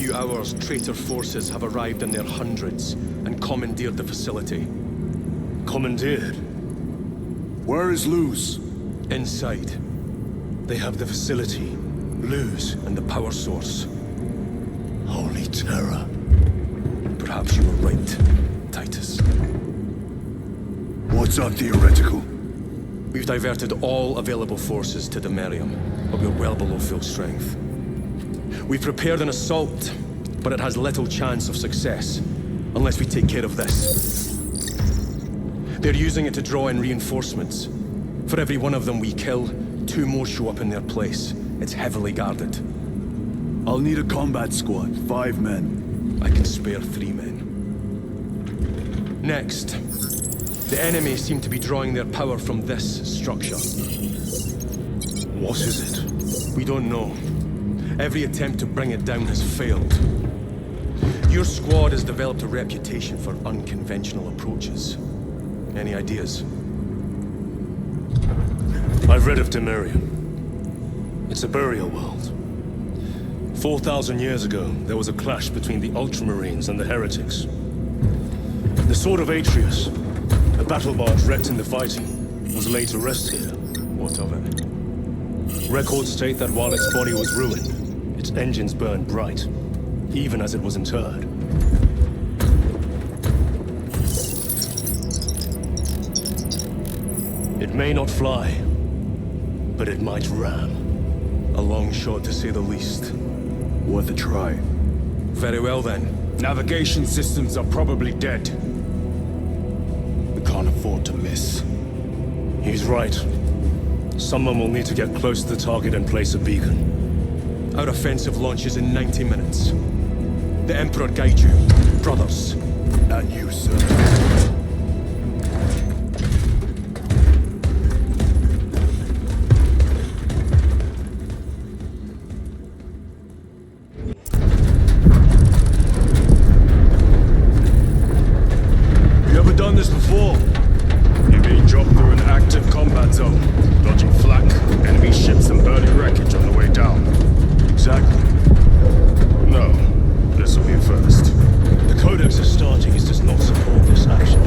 few hours, traitor forces have arrived in their hundreds and commandeered the facility. Commandeered? Where is Luz? Inside. They have the facility, Luz, and the power source. Holy terror. Perhaps you were right, Titus. What's up, theoretical? We've diverted all available forces to the Millennium, but we're well below full strength. We've prepared an assault, but it has little chance of success, unless we take care of this. They're using it to draw in reinforcements. For every one of them we kill, 2 more show up in their place. It's heavily guarded. I'll need a combat squad, 5 men. I can spare 3 men. Next, the enemy seem to be drawing their power from this structure. What is it? We don't know. Every attempt to bring it down has failed. Your squad has developed a reputation for unconventional approaches. Any ideas? I've read of Imperium. It's a burial world. 4,000 years ago, there was a clash between the Ultramarines and the heretics. The Sword of Atreus, a battle barge wrecked in the fighting, was laid to rest here. What of it? Records state that while its body was ruined, its engines burned bright, even as it was interred. It may not fly, but it might ram. A long shot to say the least. Worth a try. Very well then. Navigation systems are probably dead. We can't afford to miss. He's right. Someone will need to get close to the target and place a beacon. Our offensive launches in 90 minutes. The Emperor guide you, brothers. And you, sir. You ever done this before? You're being dropped through an active combat zone, dodging flak, enemy ships and burning wreckage on the way down. Exactly. No, this will be a first. The Codex of Starties does not support this action.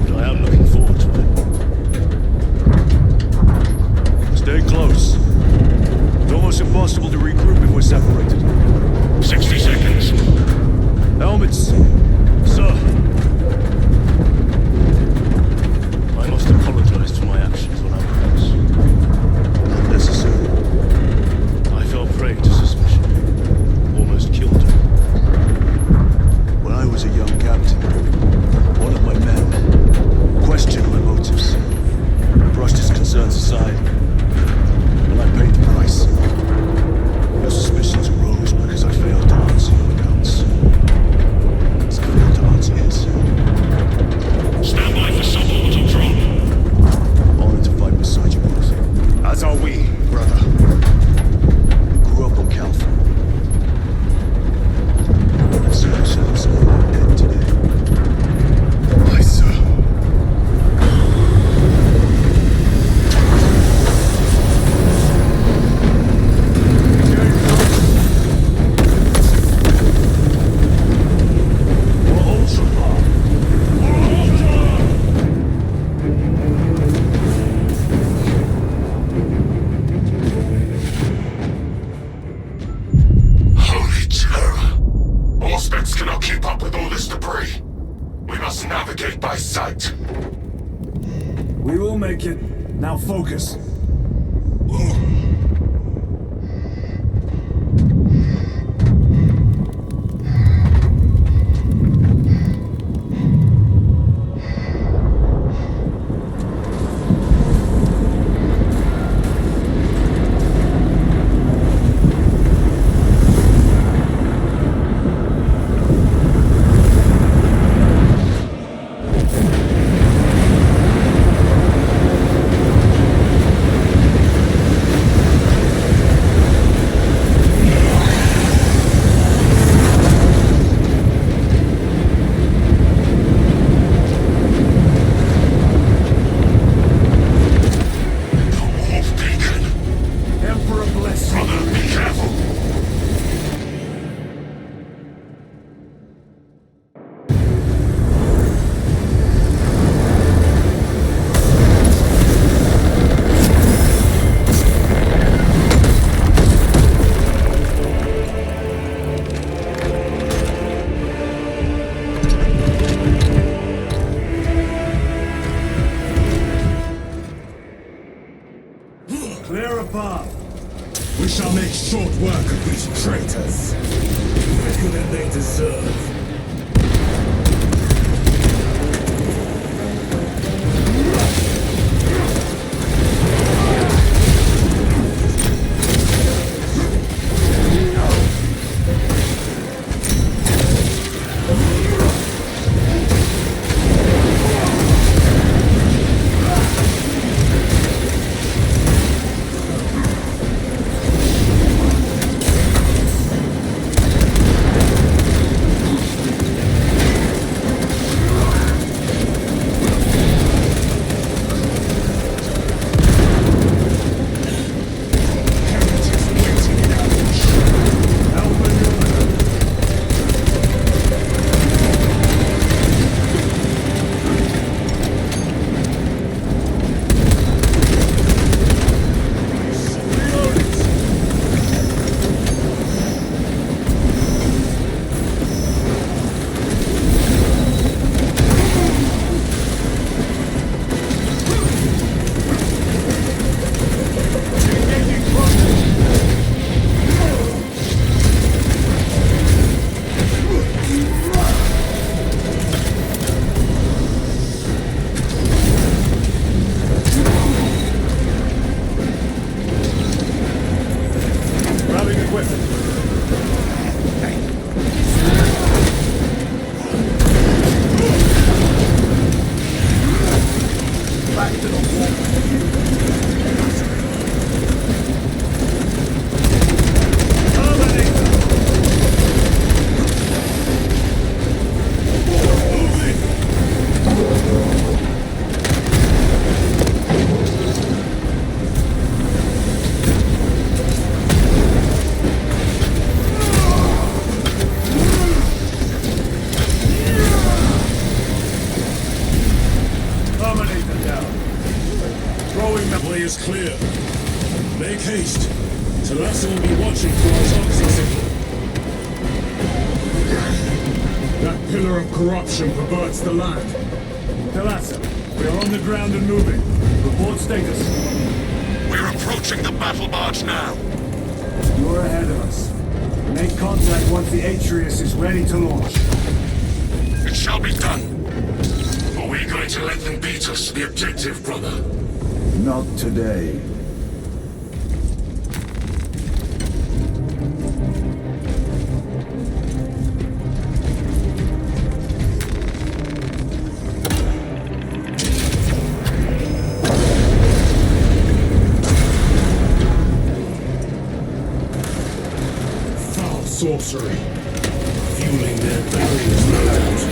But I am looking forward to it. Stay close. It's almost impossible to regroup if we're separated. 60 seconds. Helmets. Sir. I must apologize for my actions when I was. Not necessary. I fell prey to suspicion. Almost killed her. When I was a young captain, one of my men questioned my motives, brushed his concerns aside, and I paid the price. Your suspicions arose because I failed to answer your accounts. As I failed to answer his. Stand by for suborbital drop. Honored to fight beside you both. As are we, brother. We grew up on Calvin. And so I said it's all dead today. Aye, sir. Holy terror. Auspex cannot keep up with all this debris. We must navigate by sight. We will make it. Now focus. We shall make short work of these traitors. Everything that they deserve. Is clear. Make haste. Talassa will be watching for our toxic signal. That pillar of corruption perverts the land. Talassa, we are on the ground and moving. Report status. We're approaching the battle barge now. You're ahead of us. Make contact once the Atreus is ready to launch. It shall be done. Are we going to let them beat us to the objective, brother? Not today. Foul sorcery. Fueling their barriers, no doubt.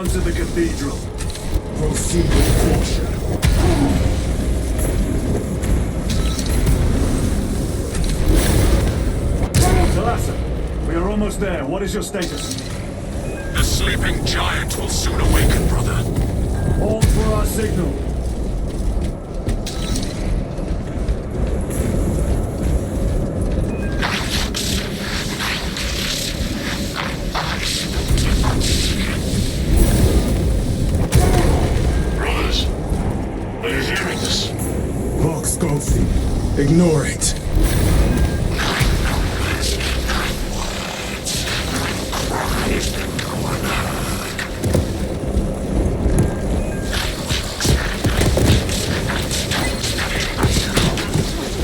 front of the cathedral. Proceed with caution. Thalassa, we are almost there. What is your status? The sleeping giant will soon awaken, brother. Hold for our signal. Brothers, are you hearing this? Vox Goldstein. Ignore it.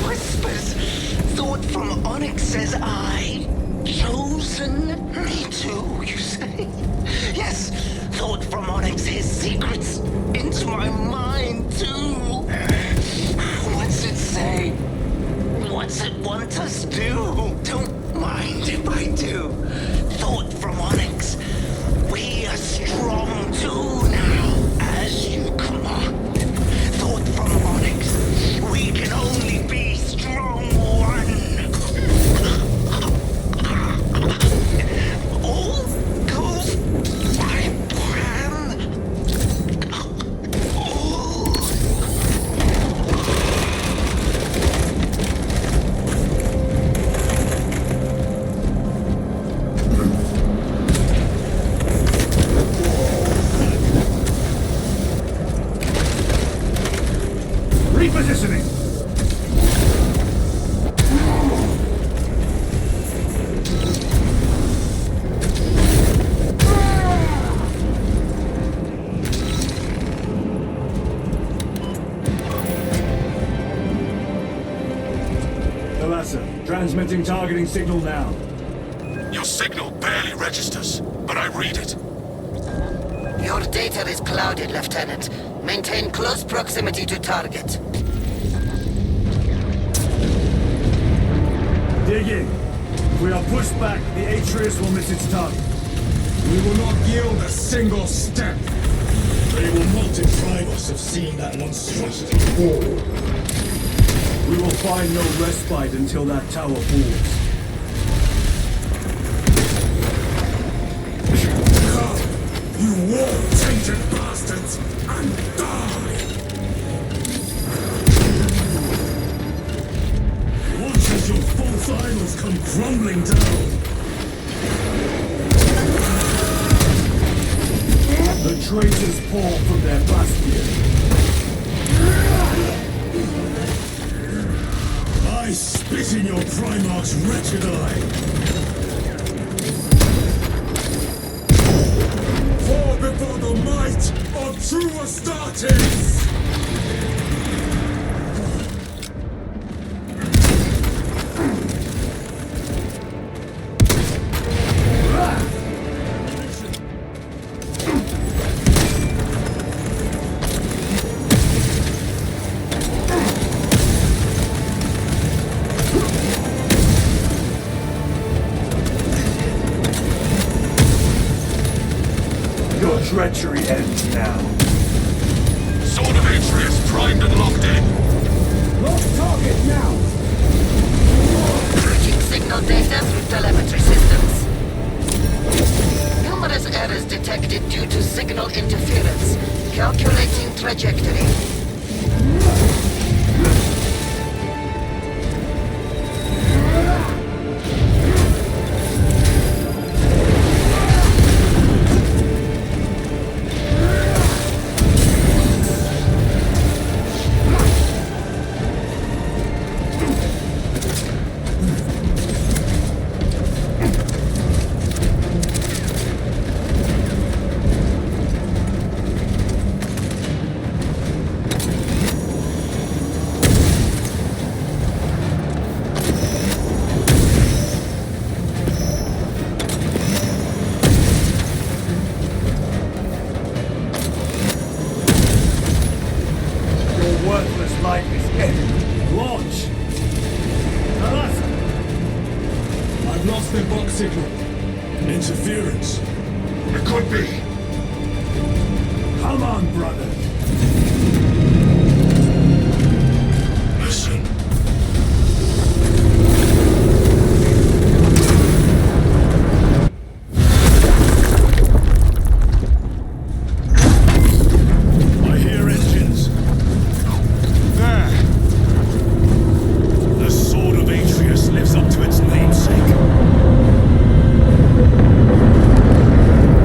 Whispers. Thought from Onyx says I. Chosen? Me too, you say? Yes, thought from Onyx his secrets into my mind too. What's it say? What's it want us to do? Don't mind if I do. Thought from Onyx. We are strong too now, as you command. Thought from Onyx. We can only be strong one. All goes by plan. Repositioning. Thalassa, transmitting targeting signal now. Your signal barely registers, but I read it. Your data is clouded, Lieutenant. Maintain close proximity to target. Dig in. If we are pushed back, the Atreus will miss its target. We will not yield a single step. They will not deprive us of seeing that monstrosity fall. We will find no respite until that tower falls. Come, you war-tainted bastards, and die! Watch as your false idols come crumbling down! The traitors pour from their bastion. I spit in your Primarch's wretched eye! Fall before the might of true Astartes! Treachery ends now. Sword of Atreus primed and locked in. Lost target now! Bridging signal data through telemetry systems. Numerous errors detected due to signal interference. Calculating trajectory. Signal. Interference. It could be. Come on, brother. Listen. I hear engines. There. The sword of Atreus lives up to its namesake.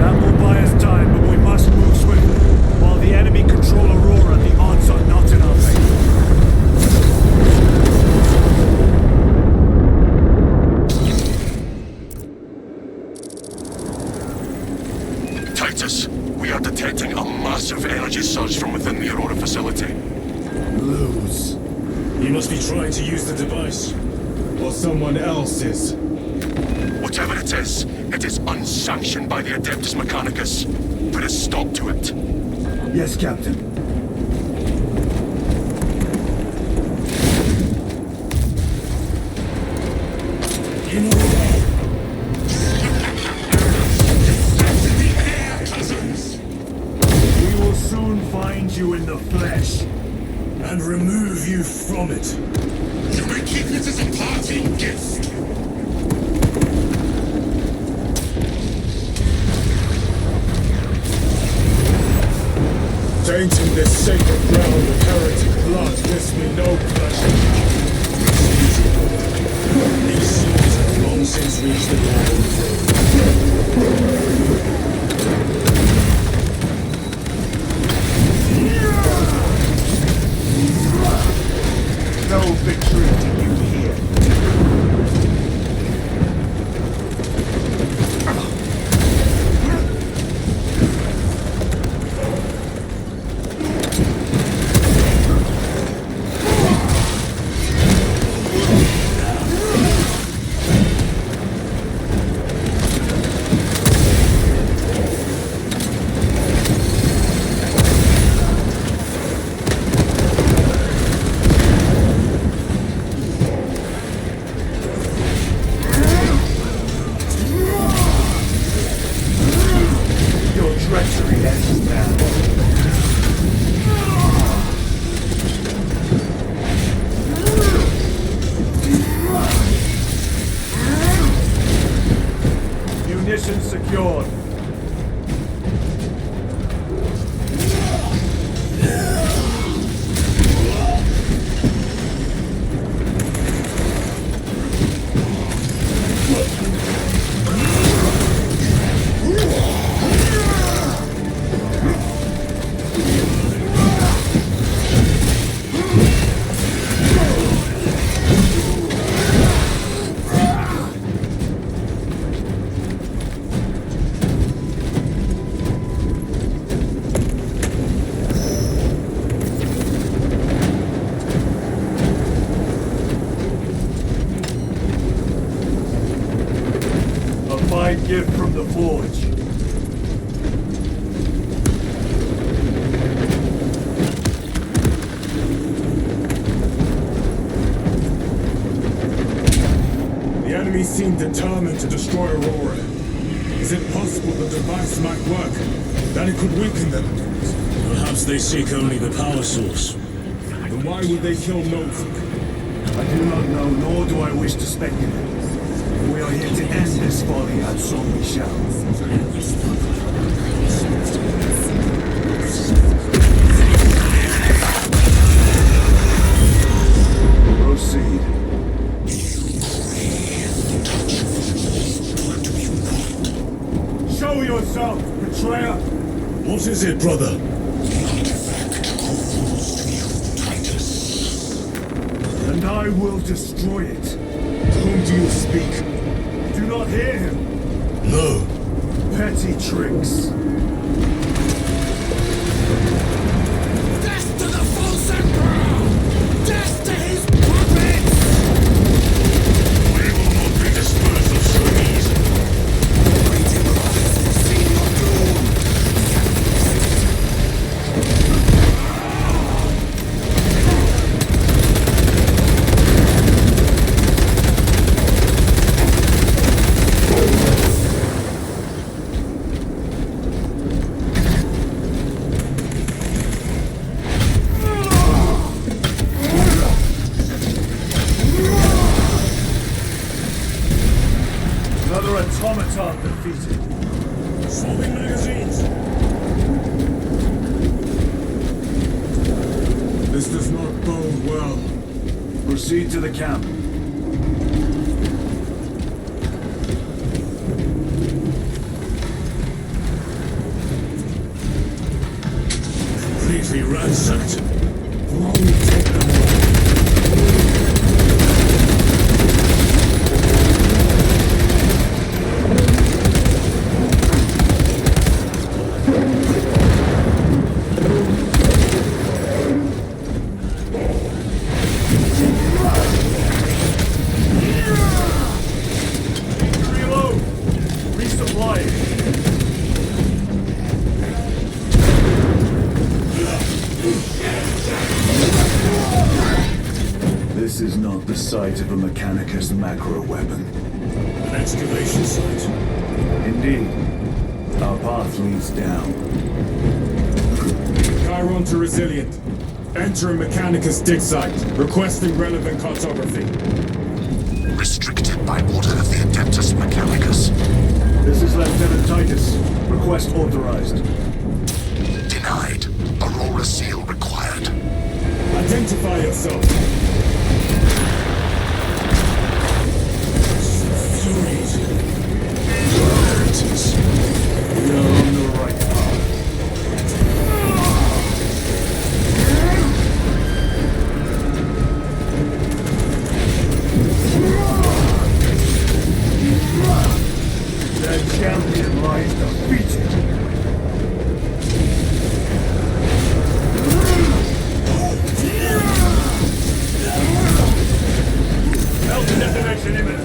That will buy us time, but we must move swiftly. While the enemy control Aurora, the odds are not in our favor. Titus, we are detecting a massive energy surge from within the Aurora facility. Lose. You must be trying to use the device. Or someone else is. Whatever it is unsanctioned by the Adeptus Mechanicus. Put a stop to it. Yes, Captain. In order. We will soon find you in the flesh. And remove you from it. You may keep it as a parting gift. Tainting this sacred ground with heretic blood gives me no pleasure. These souls have long since reached the land. No victory to you here. Munitions secured. Gift from the forge. The enemy seem determined to destroy Aurora. Is it possible the device might work? That it could weaken them? Perhaps they seek only the power source. Then why would they kill Nova? I do not know, nor do I wish to speculate. We are here to end this folly, and so we shall. Proceed. Show yourself, betrayer! What is it, brother? And I will destroy it. Whom do you speak? Do not hear him. No. Petty tricks. Death to the false emperor! Death to his puppets! We will not be dispersed of so easily. Waiting rise to see your doom! Another automaton defeated. Swapping magazines. This does not bode well. Proceed to the camp. Completely ransacked. Why don't we take them all? Reload. Resupply. This is not the site of a Mechanicus macro weapon. An excavation site. Indeed. Our path leads down. Chiron to Resilient. Entering Mechanicus dig site. Requesting relevant cartography. Restricted by order of the Adeptus Mechanicus. This is Lieutenant Titus. Request authorized. Denied. Aurora seal required. Identify yourself. Furies. Heretics. We are on the right path. Their champion lies defeated. Elton detonation imminent.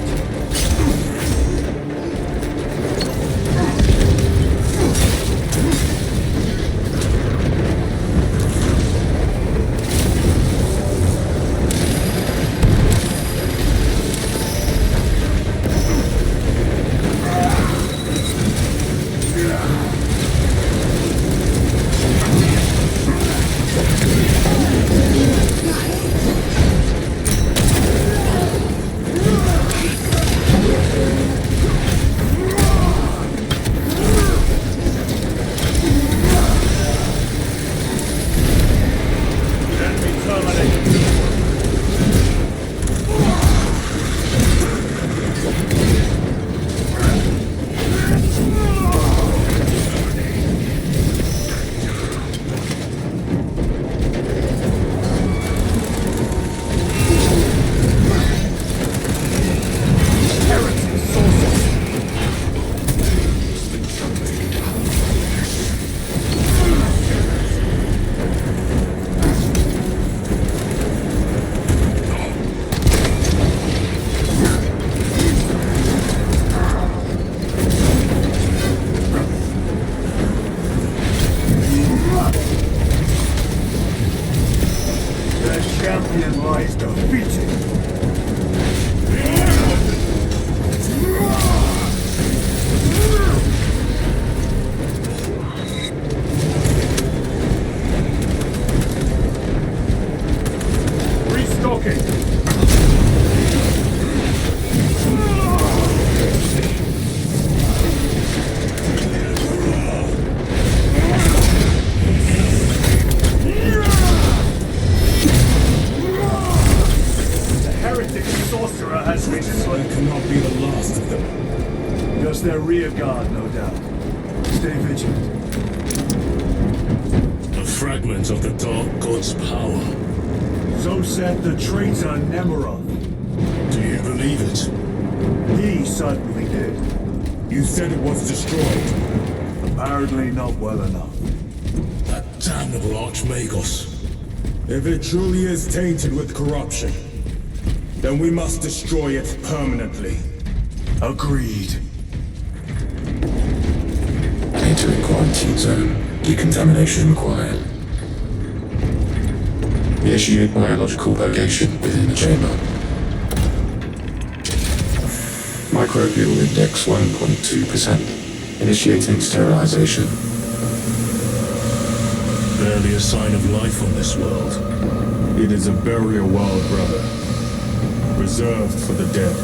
Champion lies defeated. Restocking. Just their rear guard, no doubt. Stay vigilant. A fragment of the Dark God's power. So said the traitor Nemerov. Do you believe it? He certainly did. You said it was destroyed. Apparently not well enough. That damnable Archmagos. If it truly is tainted with corruption, then we must destroy it permanently. Agreed. Entering quarantine zone. Decontamination required. Initiate biological purgation within the chamber. Microbial index 1.2%. Initiating sterilization. Barely a sign of life on this world. It is a burial world, brother. Reserved for the dead.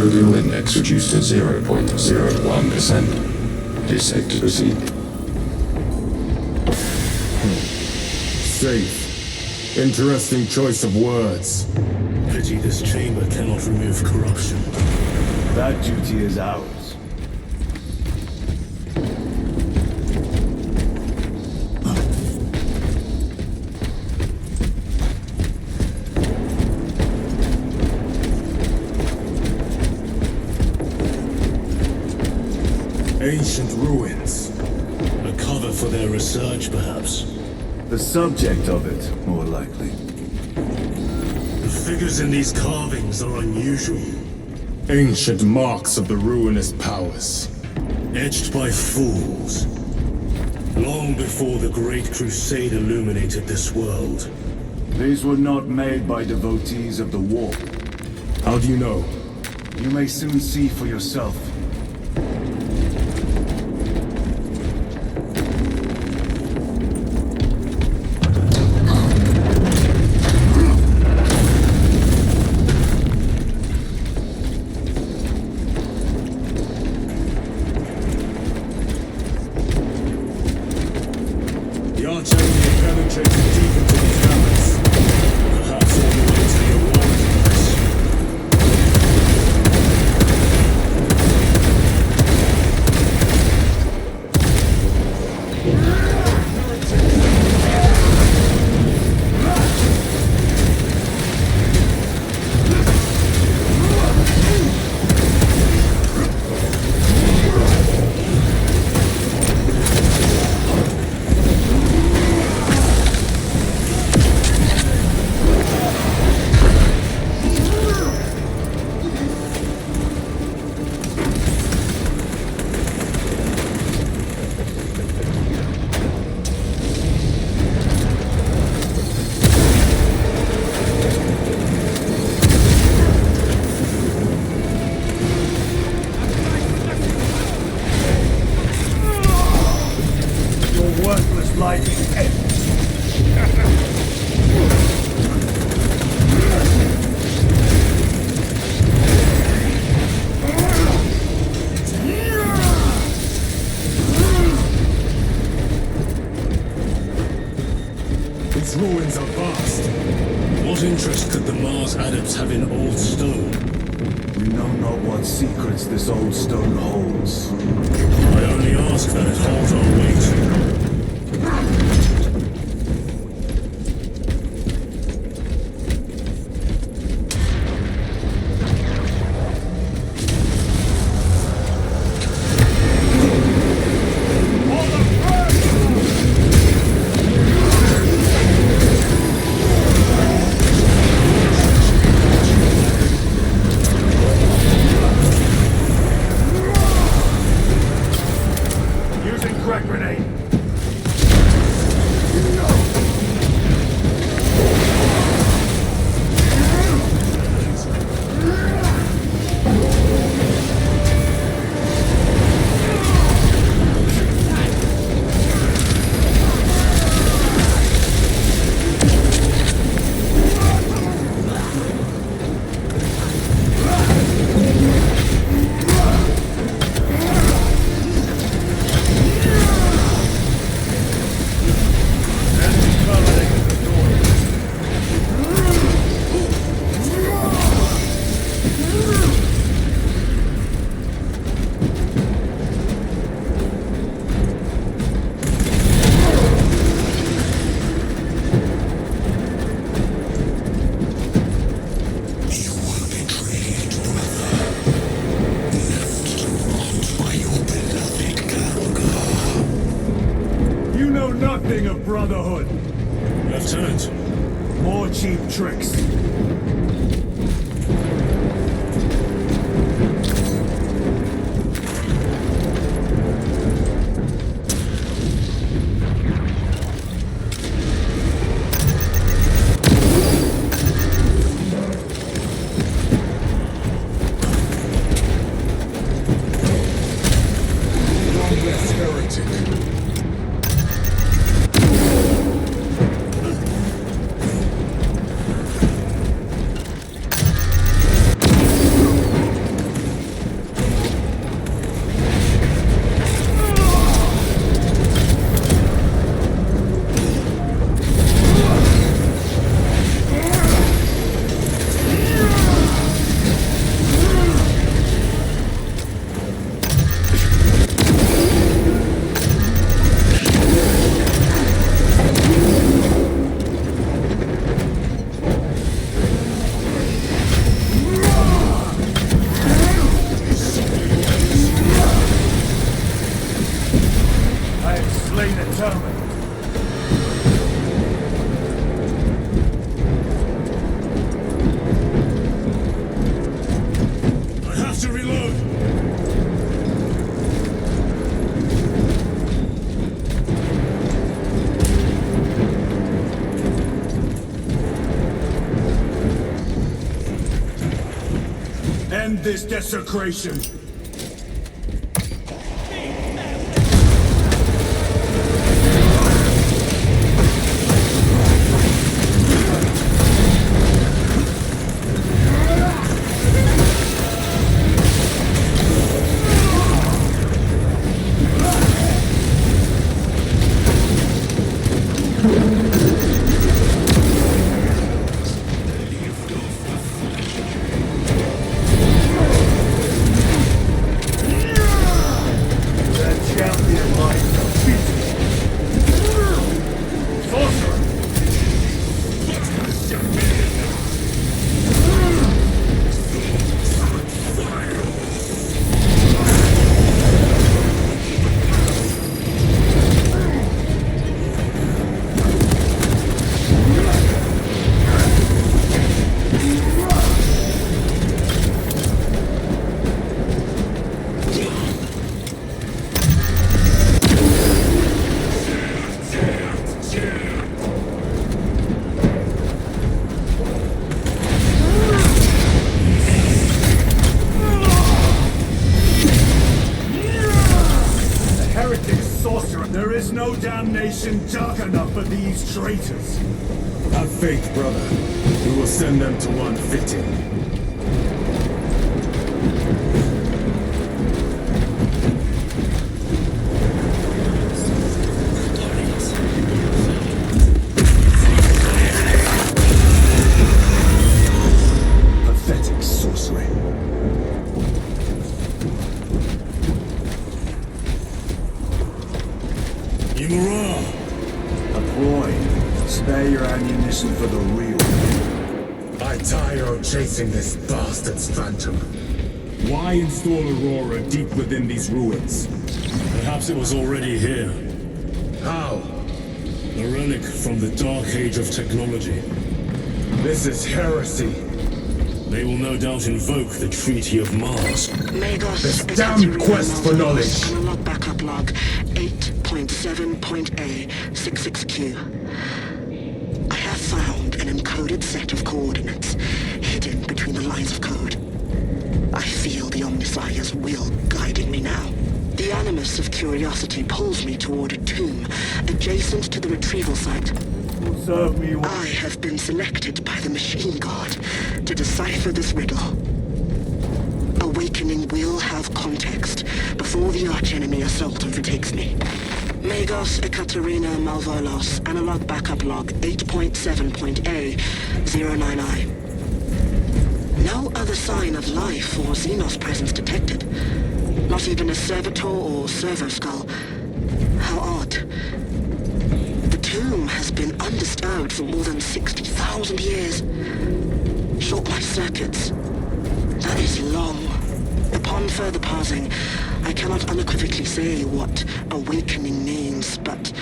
microbial index reduced to 0.01%. It is safe to proceed. Safe. Interesting choice of words. Pity this chamber cannot remove corruption. That duty is ours. Ancient ruins. A cover for their research, perhaps. The subject of it, more likely. The figures in these carvings are unusual. Ancient marks of the ruinous powers. Etched by fools. Long before the Great Crusade illuminated this world. These were not made by devotees of the war. How do you know? You may soon see for yourself. The archenemy penetrated deep into these valleys. Perhaps all the way to your warring place. Worthless life ends. These ruins are vast. What interest could the Mars adepts have in old stone? We know not what secrets this old stone holds. I only ask that it holds our weight. Using crack grenade. Nothing of brotherhood. Lieutenant. More cheap tricks. End this desecration! There is no damnation dark enough for these traitors. Have faith, brother. We will send them to one fitting. Pathetic sorcery. Avoid. Spare your ammunition for the real. I tire of chasing this bastard's phantom. Why install Aurora deep within these ruins? Perhaps it was already here. How? A relic from the Dark Age of technology. This is heresy. They will no doubt invoke the Treaty of Mars. This damn quest for knowledge! Analog backup log 8.7.A66Q. I have found an encoded set of coordinates hidden between the lines of code. I feel the Omnissiah's will guiding me now. The animus of curiosity pulls me toward a tomb adjacent to the retrieval site. Serve me well. I have been selected by the Machine God to decipher this riddle. Awakening will have context before the archenemy assault overtakes me. Magos Ekaterina Malvolos, analog backup log 8.7.A09I. No other sign of life or Xenos presence detected. Not even a servitor or servo skull. How odd. The tomb has been undisturbed for more than 60,000 years. Short life circuits. That is long. Upon further parsing, I cannot unequivocally say what awakening means, but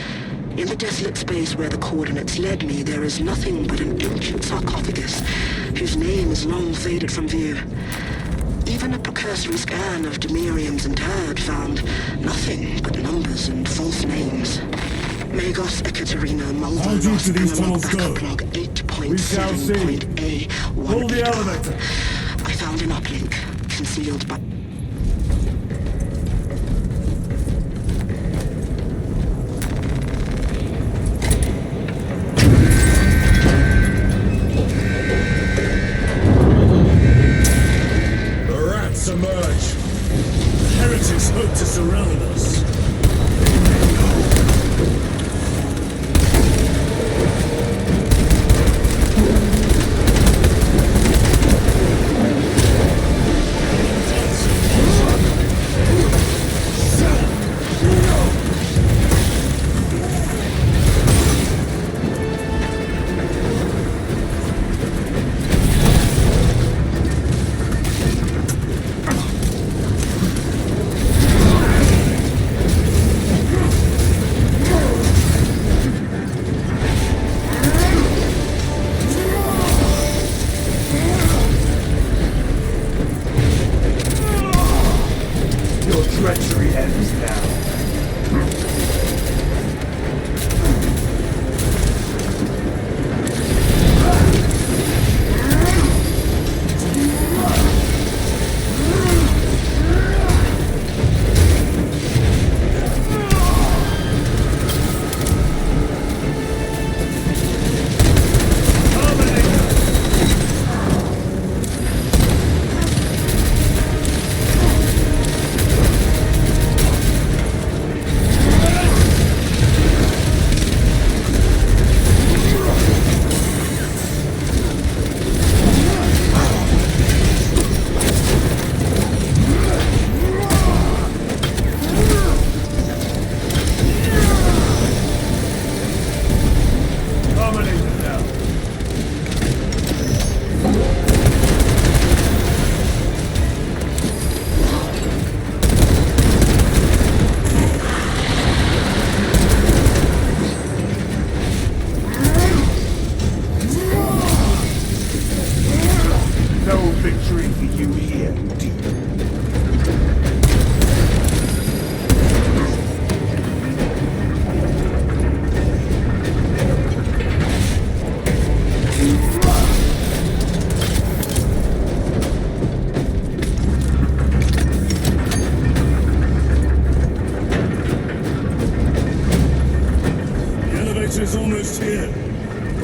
in the desolate space where the coordinates led me, there is nothing but an ancient sarcophagus whose name is long faded from view. Even a precursory scan of Demirium's interred found nothing but numbers and false names. Magos Ekaterina How deep do these tunnels go? We shall see. Pull the elevator. I found an uplink concealed by... The rats emerge. The heretics hope to surround us.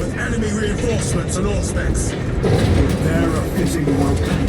with enemy reinforcements and Auspex. They're a fitting welcome.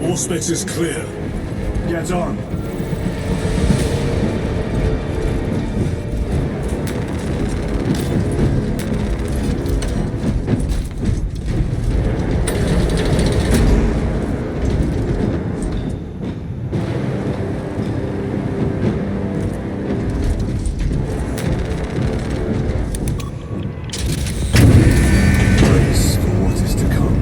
Auspex is clear. Get on. Brace for what is to come.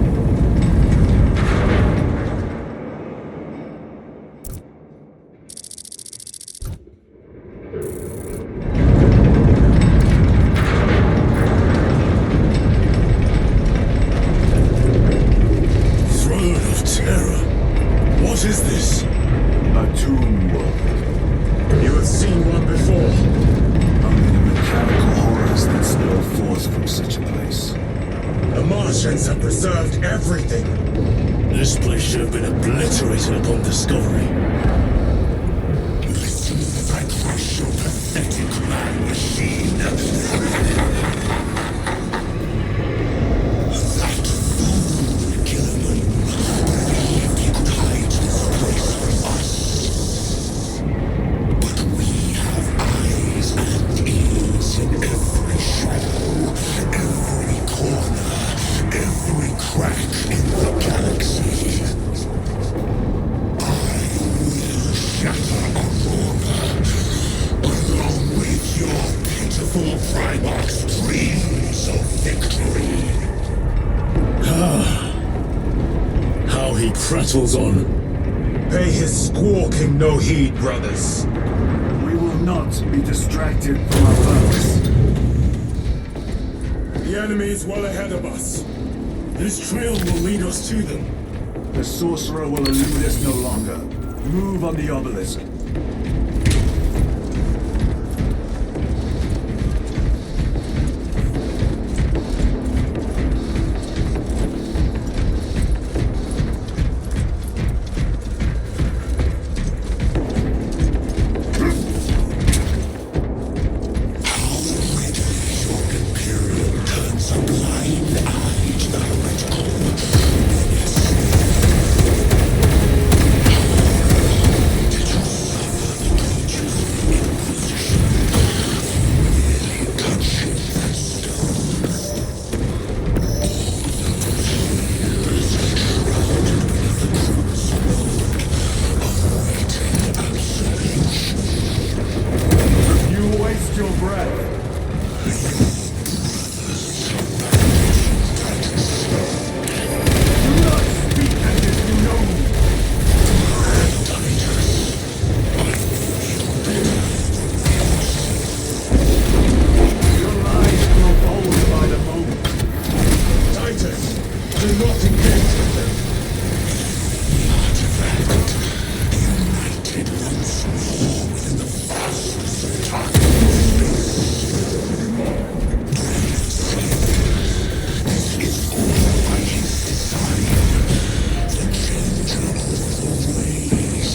What is this? A tomb world. You have seen one before. Only the mechanical horrors that spill forth from such a place. The Martians have preserved everything. This place should have been obliterated upon discovery. Listen as I crush your pathetic man machine. That fool, Gilliman, believed he could hide this place from us. But we have eyes and ears in every shadow, every corner, every crack in the galaxy. I will shatter Aurora, along with your pitiful Primarch's dreams of victory. How he prattles on. Pay his squawking no heed, brothers. We will not be distracted from our foes. The enemy is well ahead of us. This trail will lead us to them. The sorcerer will elude us no longer. Move on the obelisk. Imperium turns a blind eye to the heretical. You waste your breath. Do not speak as if you know me. Your lies grow bold by the moment. Titus, do not engage with them. United once more within the fastness of time. This is all by his design. The changer of the ways.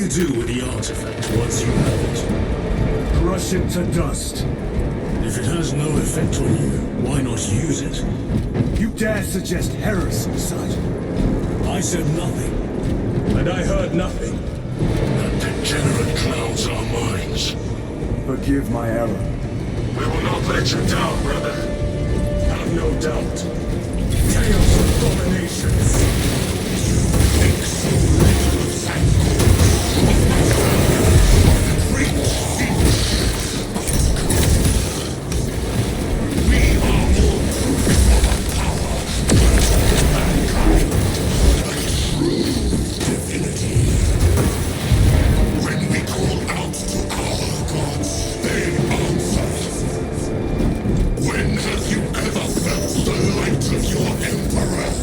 you do with the artifact once you have it? Crush it to dust. If it has no effect on you, why not use it? You dare suggest heresy, Sergeant? I said nothing. And I heard nothing. That degenerate clouds our minds. Forgive my error. We will not let you down, brother. Have no doubt. Chaos of dominations. Think so little of Sanko. Great secret. We are all proof of a power of mankind. A true divinity. When we call out to our gods, they answer. When have you ever felt the light of your emperor?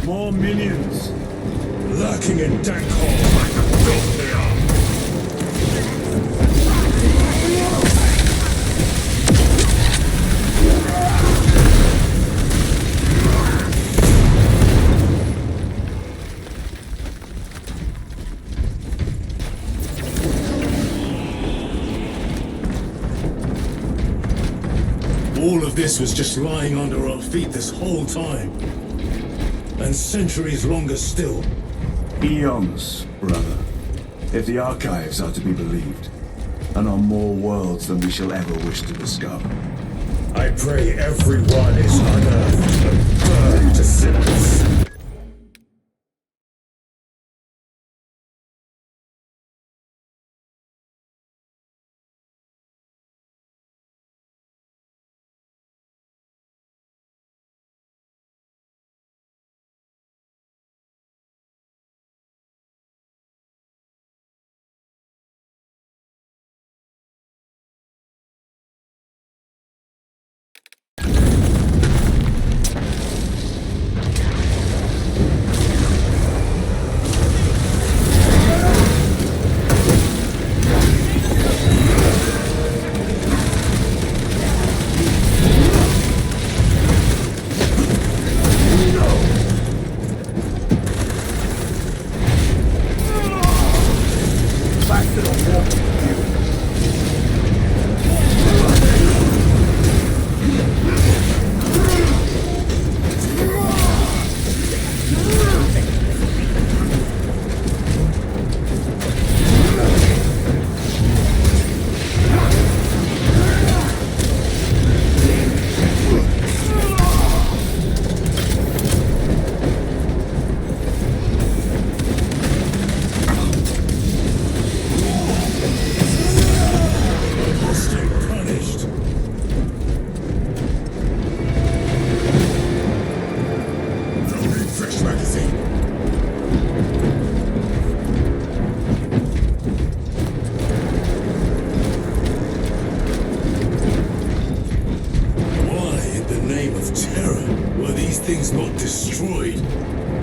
More minions. Lurking in dank holes. All of this was just lying under our feet this whole time. And centuries longer still. Eons, brother. If the archives are to be believed. And on more worlds than we shall ever wish to discover. I pray everyone is unearthed and burned to cinders.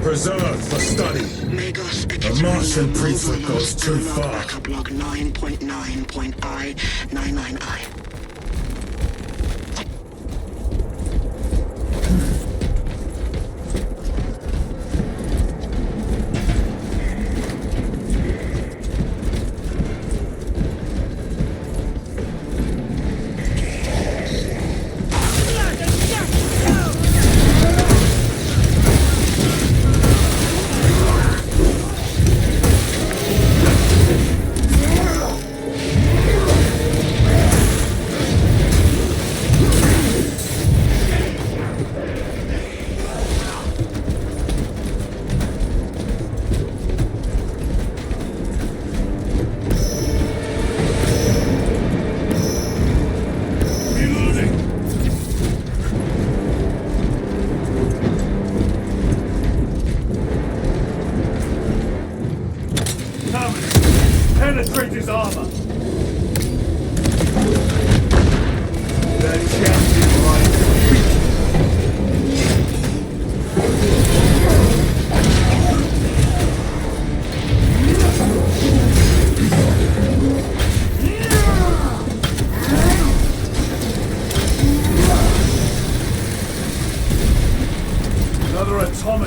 Preserved for study. A Martian priesthood goes too far. Backup log 9.9.I99I.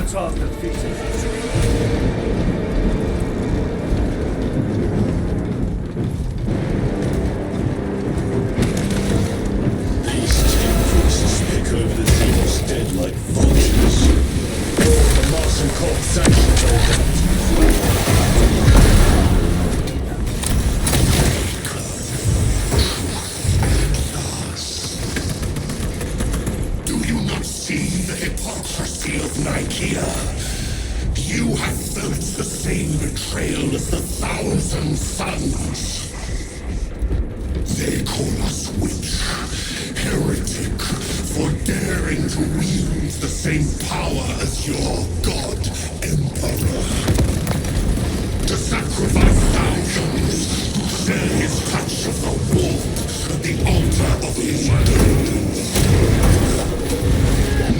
Avatar defeated. Dead like vultures. All the Martian court sanctions all that. Do you not see the hypocrisy of Nicaea? You have felt the same betrayal as the Thousand Suns. They call us witch, heretic, for daring to wield the same power as your god, Emperor. To sacrifice thousands, to share his touch of the warmth at the altar of his burdens.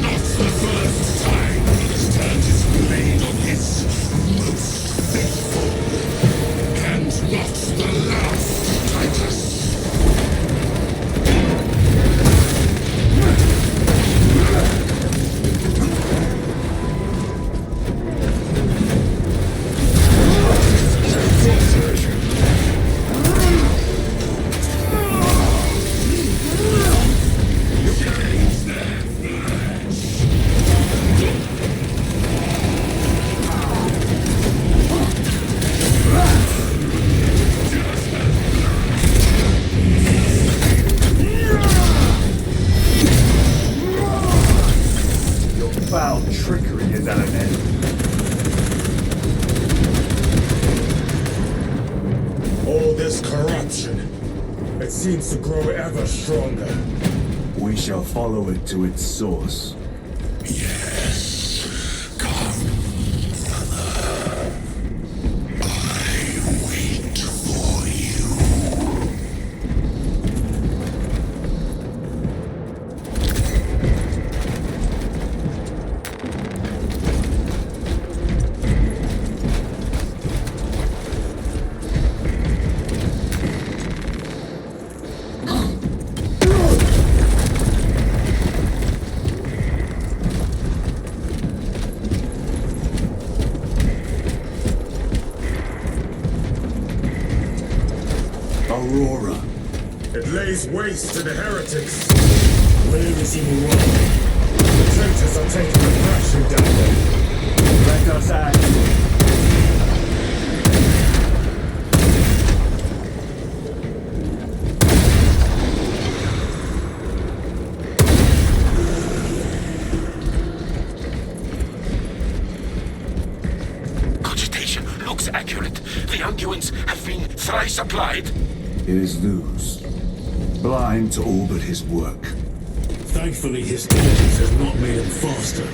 Not the first time he has turned his blade on his most faithful. And not the last, Titus. Foul trickery is at an end. All this corruption, it seems to grow ever stronger. We shall follow it to its source. Yes. Come, Mother. I wait for you. Aurora. It lays waste to the heretics. Where is evil one? The traitors are taking a thrashing down there. Let us act. Cogitation looks accurate. The unguents have been thrice applied. It is Luz. Blind to all but his work. Thankfully, his diligence has not made him faster.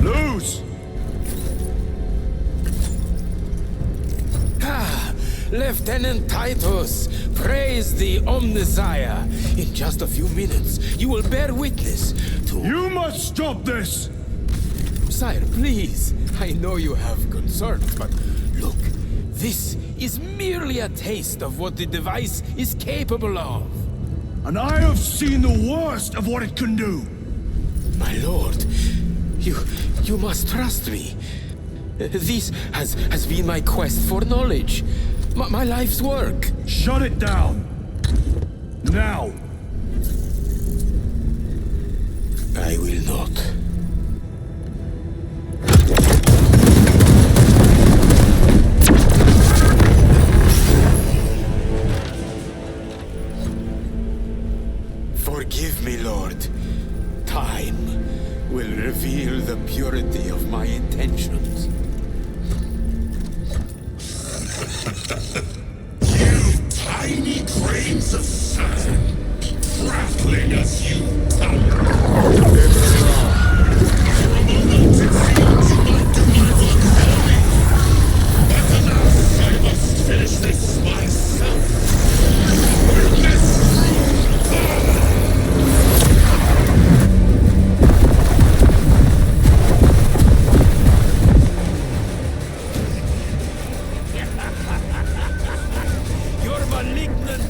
Luz! Lieutenant Titus, praise the Omnisire. In just a few minutes, you will bear witness to... You must stop this! Sire, please. I know you have concerns, but look, this is merely a taste of what the device is capable of. And I have seen the worst of what it can do! My lord, you must trust me. This has been my quest for knowledge. My life's work. Shut it down! Now! I will not. Forgive me, Lord. Time will reveal the purity of my intentions. You tiny grains of sand, prattling as you tumble. For a moment it seemed you might do my work for me. But alas, I must finish this myself. With this Your malignant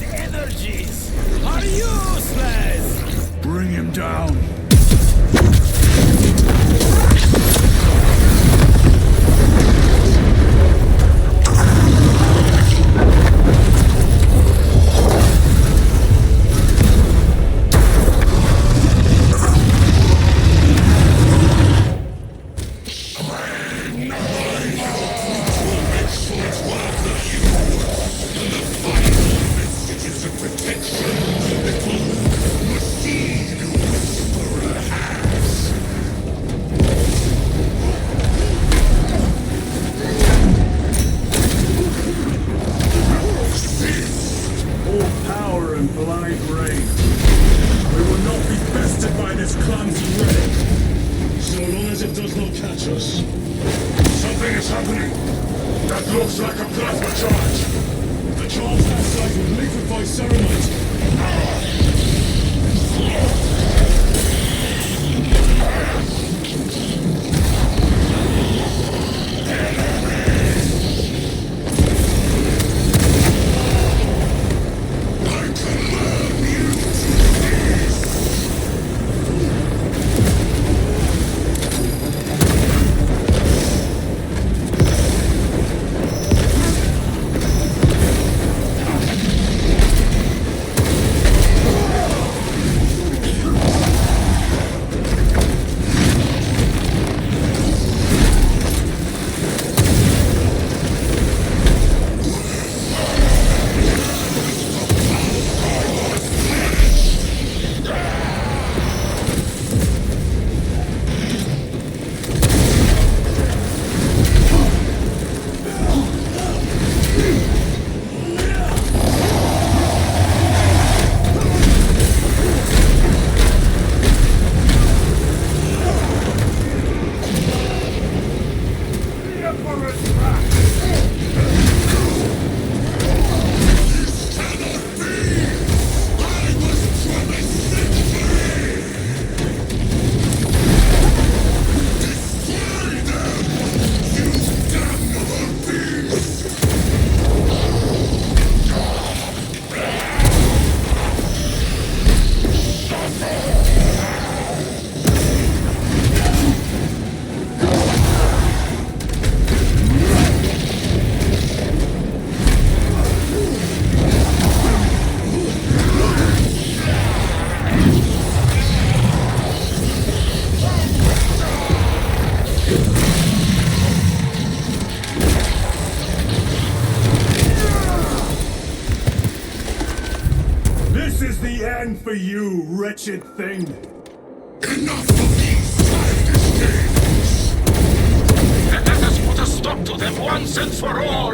For you, wretched thing! Enough of these childish games! Let us put a stop to them once and for all!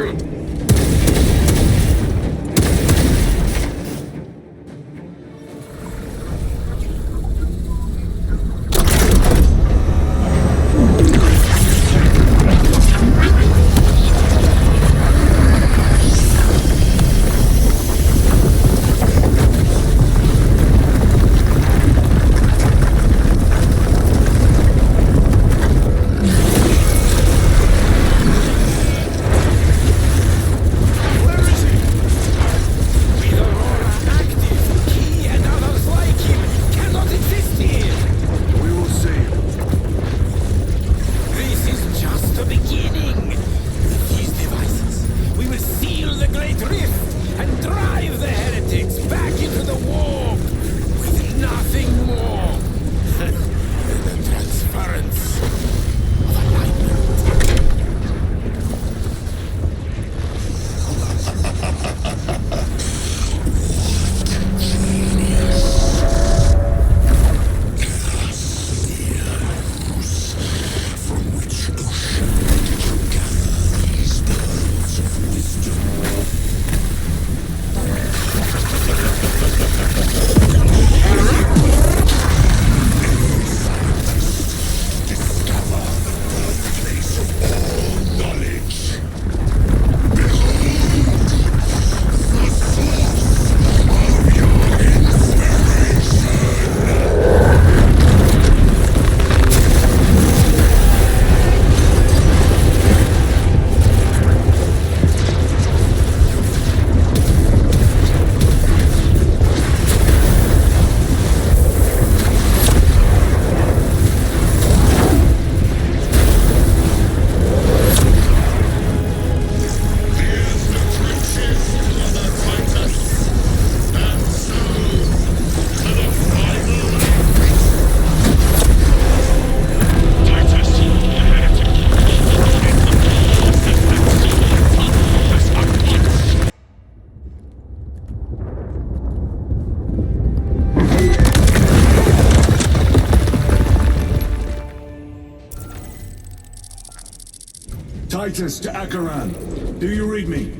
Titus to Acheran. Do you read me?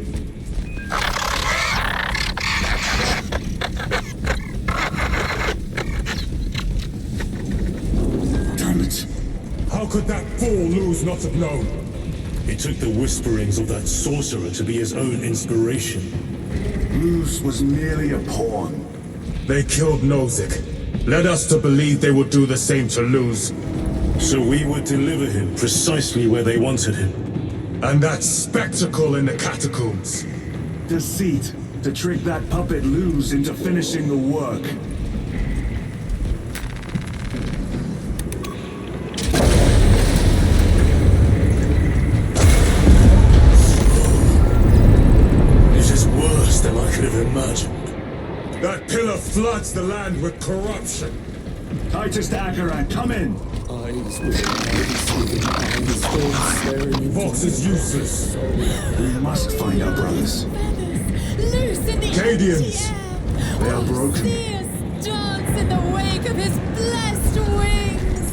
Damn it. How could that fool Luz not have known? He took the whisperings of that sorcerer to be his own inspiration. Luz was merely a pawn. They killed Nozick. Led us to believe they would do the same to Luz. So we would deliver him precisely where they wanted him. And that spectacle in the catacombs. Deceit, to trick that puppet Luz into finishing the work. This is worse than I could have imagined. That pillar floods the land with corruption. Titus to Acheran, come in! Vox is useless. We must find our brothers. Cadians! They are broken. Dance in the wake of his blessed wings.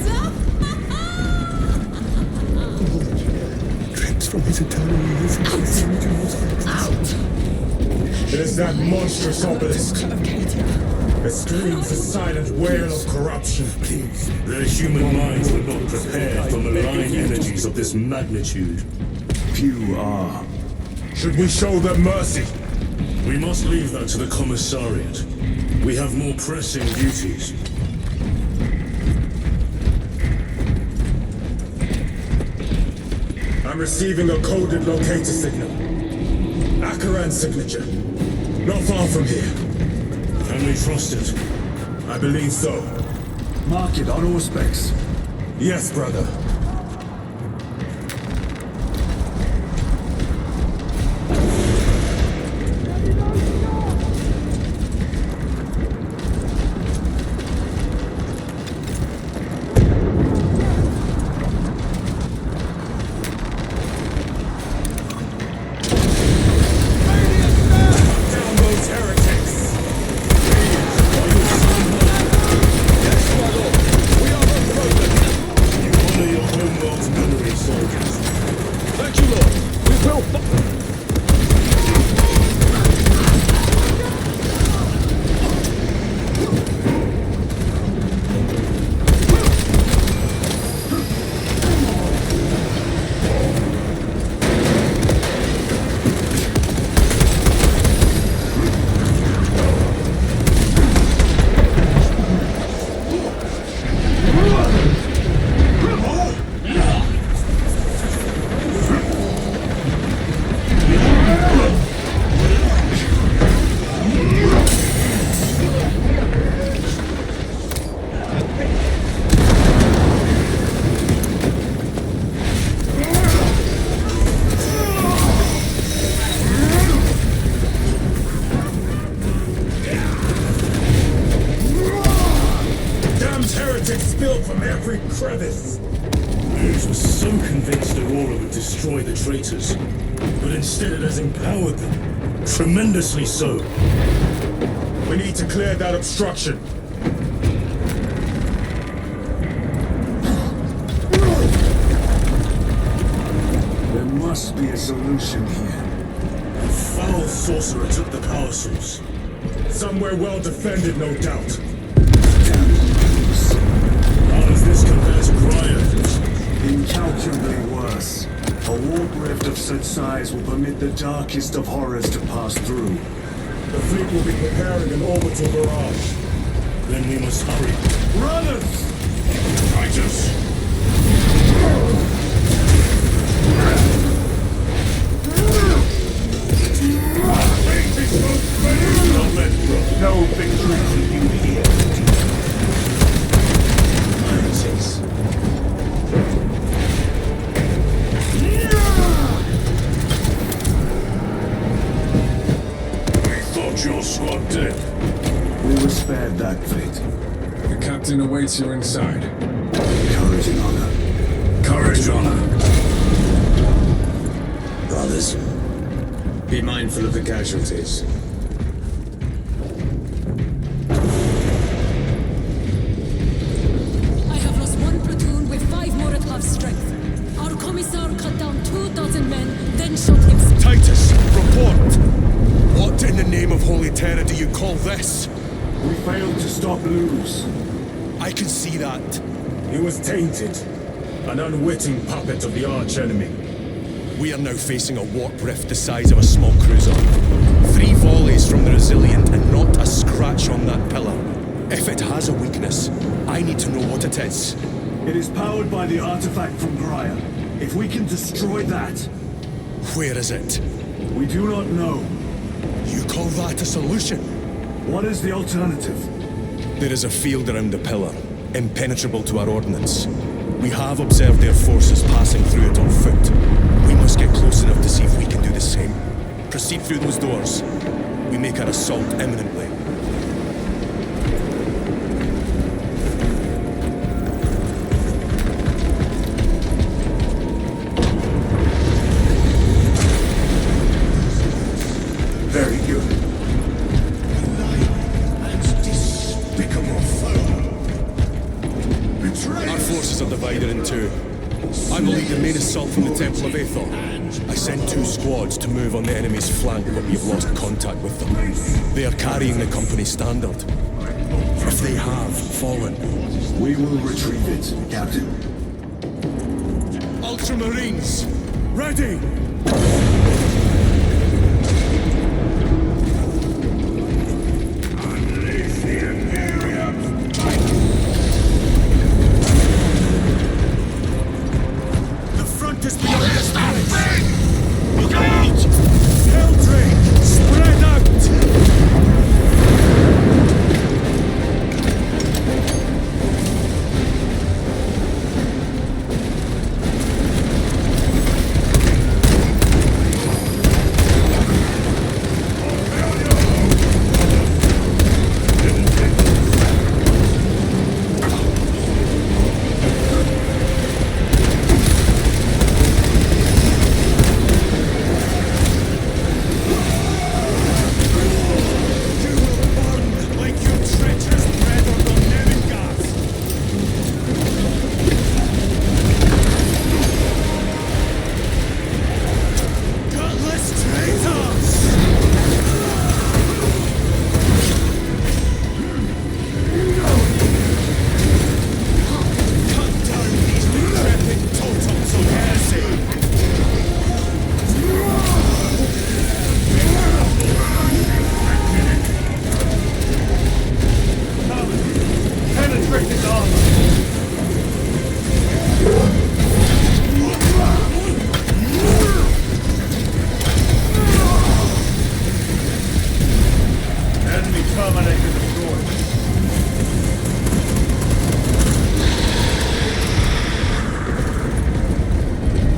Drips from his eternal youth. Out! It is that monstrous obelisk. It screams a silent wail of corruption. Their human minds were not prepared for malign energies of this magnitude. Few are. Should we show them mercy? We must leave that to the commissariat. We have more pressing duties. I'm receiving a coded locator signal. Acheran's signature. Not far from here. Can we trust it? I believe so. Mark it on Auspex. Yes, brother. Down those heretics! Honor your homeworld's memory, soldiers. Thank you, Lord. We will. Damned heretics spilled from every crevice! Luz was so convinced Aurora would destroy the traitors, but instead it has empowered them. Tremendously so. We need to clear that obstruction. There must be a solution here. The foul sorcerer took the power source. Somewhere well defended, no doubt. Damn Luz. How does this compare to Grio's? Incalculably worse. A warp rift of such size will permit the darkest of horrors to pass through. The fleet will be preparing an orbital barrage. Then we must hurry. Brothers! Titus! Not let go. No victory for you here. Heretics. We thought your squad dead. We were spared that fate. The captain awaits you inside. Courage and honor. Courage, honor. Brothers, be mindful of the casualties. I have lost one platoon with 5 more at half strength. Our commissar cut down 2 dozen men. name of Holy Terror do you call this? We failed to stop Luz. I can see that. He was tainted. An unwitting puppet of the arch-enemy. We are now facing a warp rift the size of a small cruiser. 3 volleys from the Resilient and not a scratch on that pillar. If it has a weakness, I need to know what it is. It is powered by the artifact from Graia. If we can destroy that... Where is it? We do not know. You call that a solution? What is the alternative? There is a field around the pillar, impenetrable to our ordnance. We have observed their forces passing through it on foot. We must get close enough to see if we can do the same. Proceed through those doors. We make our assault imminently. Very good. Our forces are divided in two. I will lead the main assault from the Temple of Aethor. I send 2 squads to move on the enemy's flank, but we have lost contact with them. They are carrying the company standard. If they have fallen, we will retrieve it, Captain. Ultramarines, ready!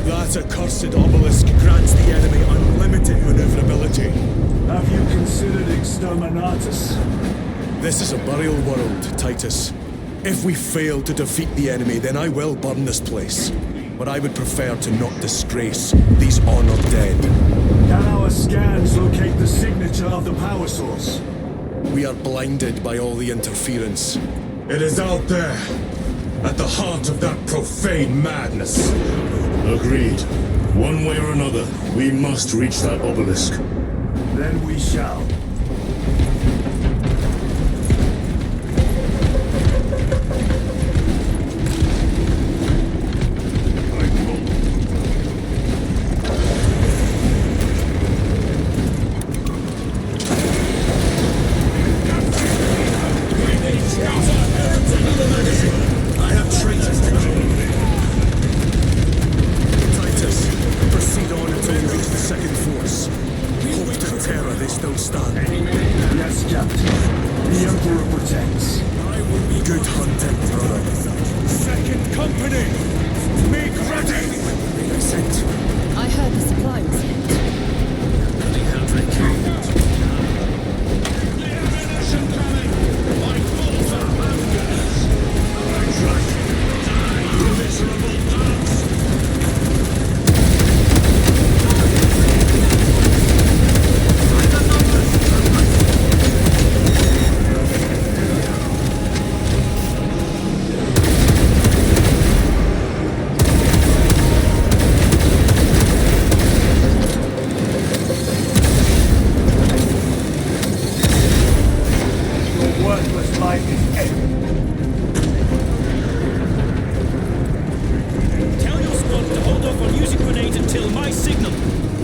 That accursed obelisk grants the enemy unlimited maneuverability. Have you considered Exterminatus? This is a burial world, Titus. If we fail to defeat the enemy, then I will burn this place. But I would prefer to not disgrace these honored dead. Can our scans locate the signature of the power source? We are blinded by all the interference. It is out there, at the heart of that profane madness. Agreed. One way or another, we must reach that obelisk. Then we shall. Second force. Hope to terror, they still stand.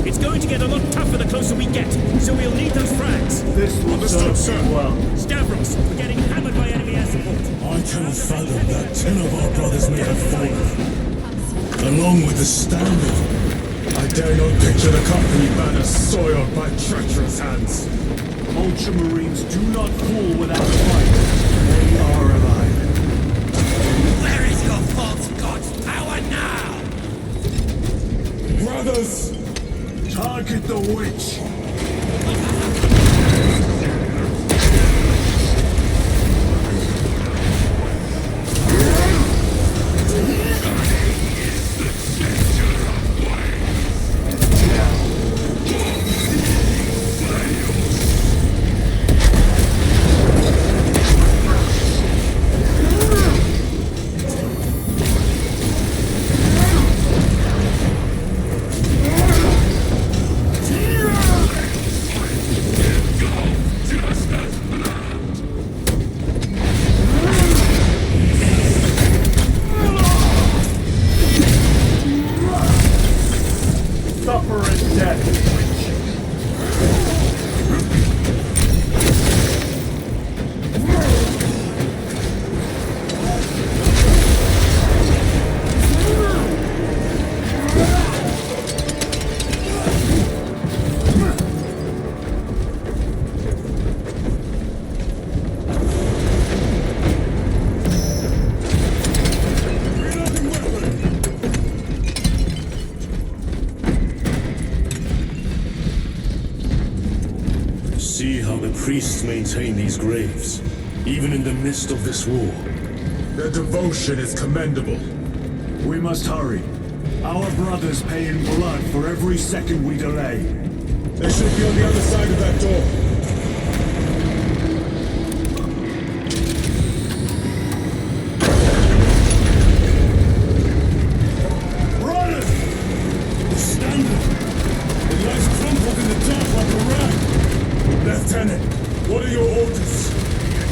It's going to get a lot tougher the closer we get, so we'll need those frags. This will serve you well. Stavros, we're getting hammered by enemy air support. I cannot fathom that 10 of our brothers may have fallen. Along with the standard. I dare not picture the company banner soiled by treacherous hands. Ultramarines do not fall without a fight. They are alive. Where is your false god's power now? Brothers! Target the witch! See how the priests maintain these graves, even in the midst of this war. Their devotion is commendable. We must hurry. Our brothers pay in blood for every second we delay. They should be on the other side of that door. Brothers! The standard! It lies crumpled in the dark like a rag. Lieutenant, what are your orders?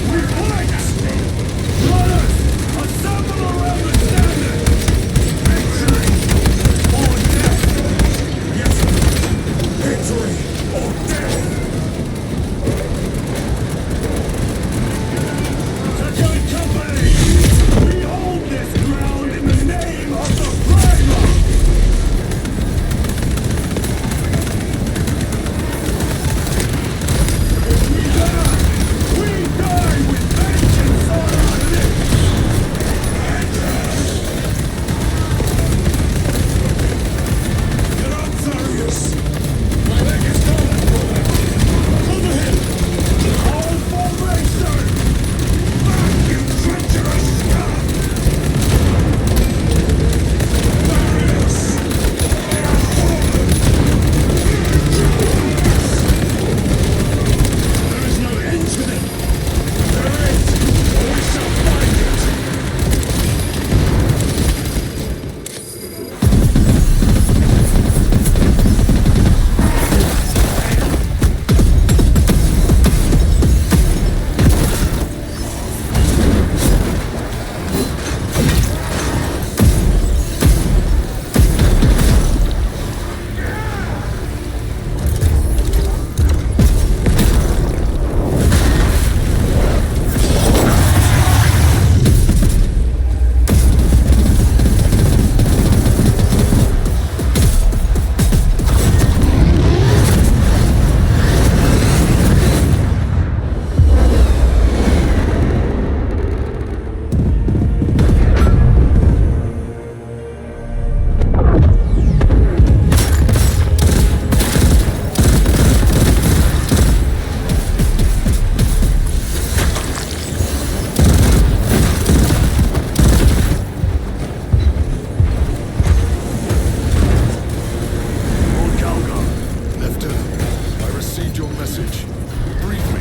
We fight! Brothers! Assemble around the standard! Victory! Or death! Yes, sir! Victory! Or death! Second company! We hold this ground in the name of the Primer! We die with vengeance on our lips! Get up, Tharius! My leg is gone! Cover him! All formation! Back, you treacherous scum! Tharius! They are fallen! There is no end to them! There is! Or we shall find it! Lord Calgar. Lieutenant, I received your message. Brief me.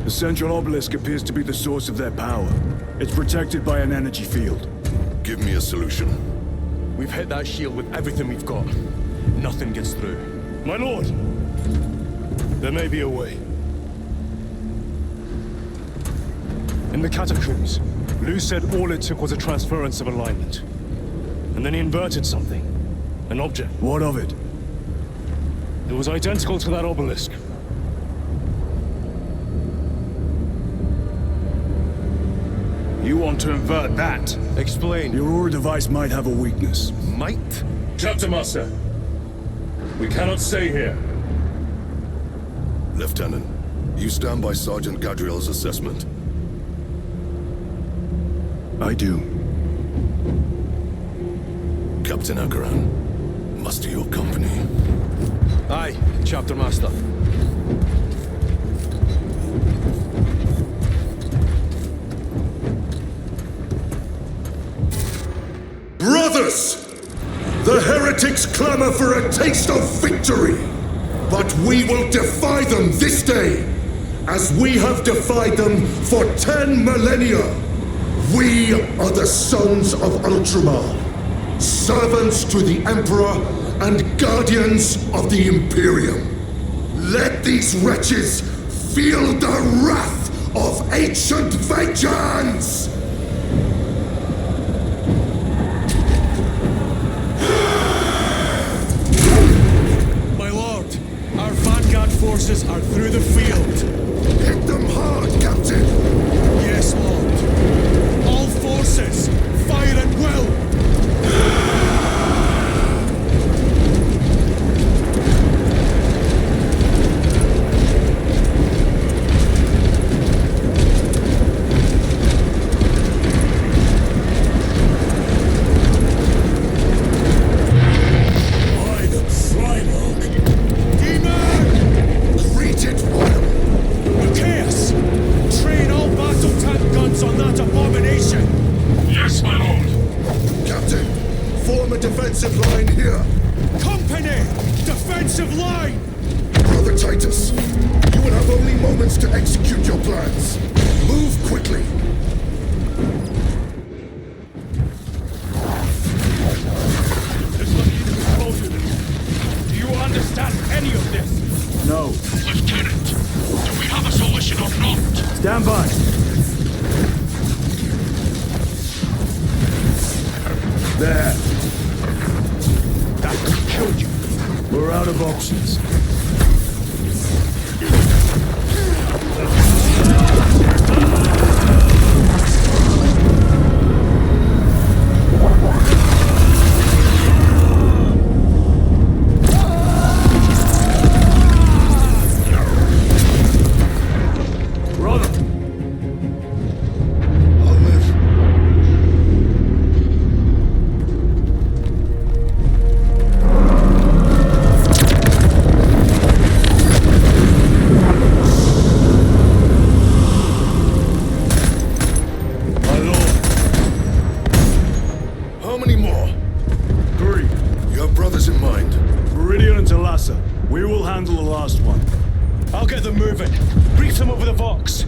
The central obelisk appears to be the source of their power. It's protected by an energy field. Give me a solution. We've hit that shield with everything we've got. Nothing gets through. My lord! There may be a way. In the catacombs, Lou said all it took was a transference of alignment. And then he inverted something. An object. What of it? It was identical to that obelisk. You want to invert that? Explain. Your Aura device might have a weakness. Might? Captain Master, we cannot stay here. Lieutenant, you stand by Sergeant Gadriel's assessment. I do. Captain Akaran, muster your company. Aye, Chapter Master. Brothers! The heretics clamor for a taste of victory! But we will defy them this day, as we have defied them for 10 millennia! We are the sons of Ultramar, servants to the Emperor and guardians of the Imperium. Let these wretches feel the wrath of ancient vengeance! Forces are through the field. Hit them hard, Captain! Yes, Lord. All forces, fire at will! Stand by. There. That killed you. We're out of options.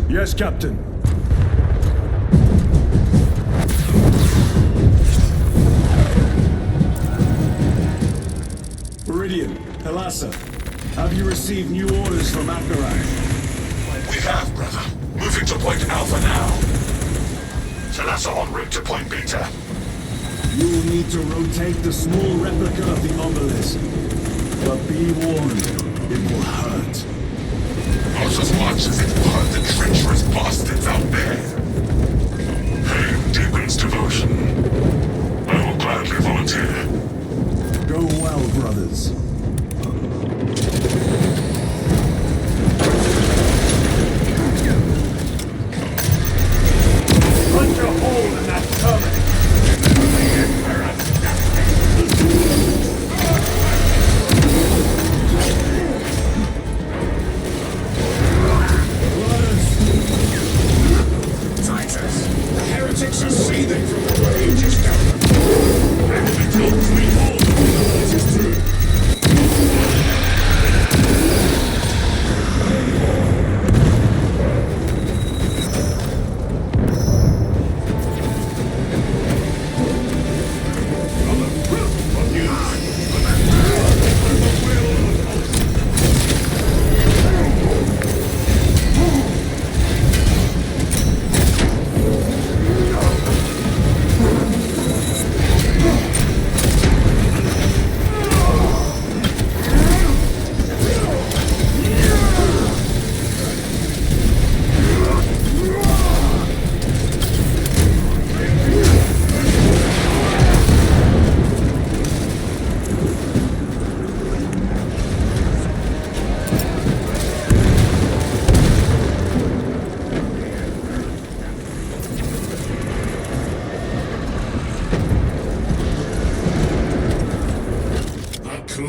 Yes, Captain. Meridian, Thalassa, have you received new orders from Akaran? We have, brother. Moving to Point Alpha now. Thalassa en route to Point Beta. You will need to rotate the small replica of the obelisk. But be warned, it will hurt. Not as much as it will hurt the treacherous bastards out there. Pain deepens devotion. I will gladly volunteer. Go well, brothers. Punch a hole in that terminal. Heretics are seething from the rages down. And we don't clean all the villages through.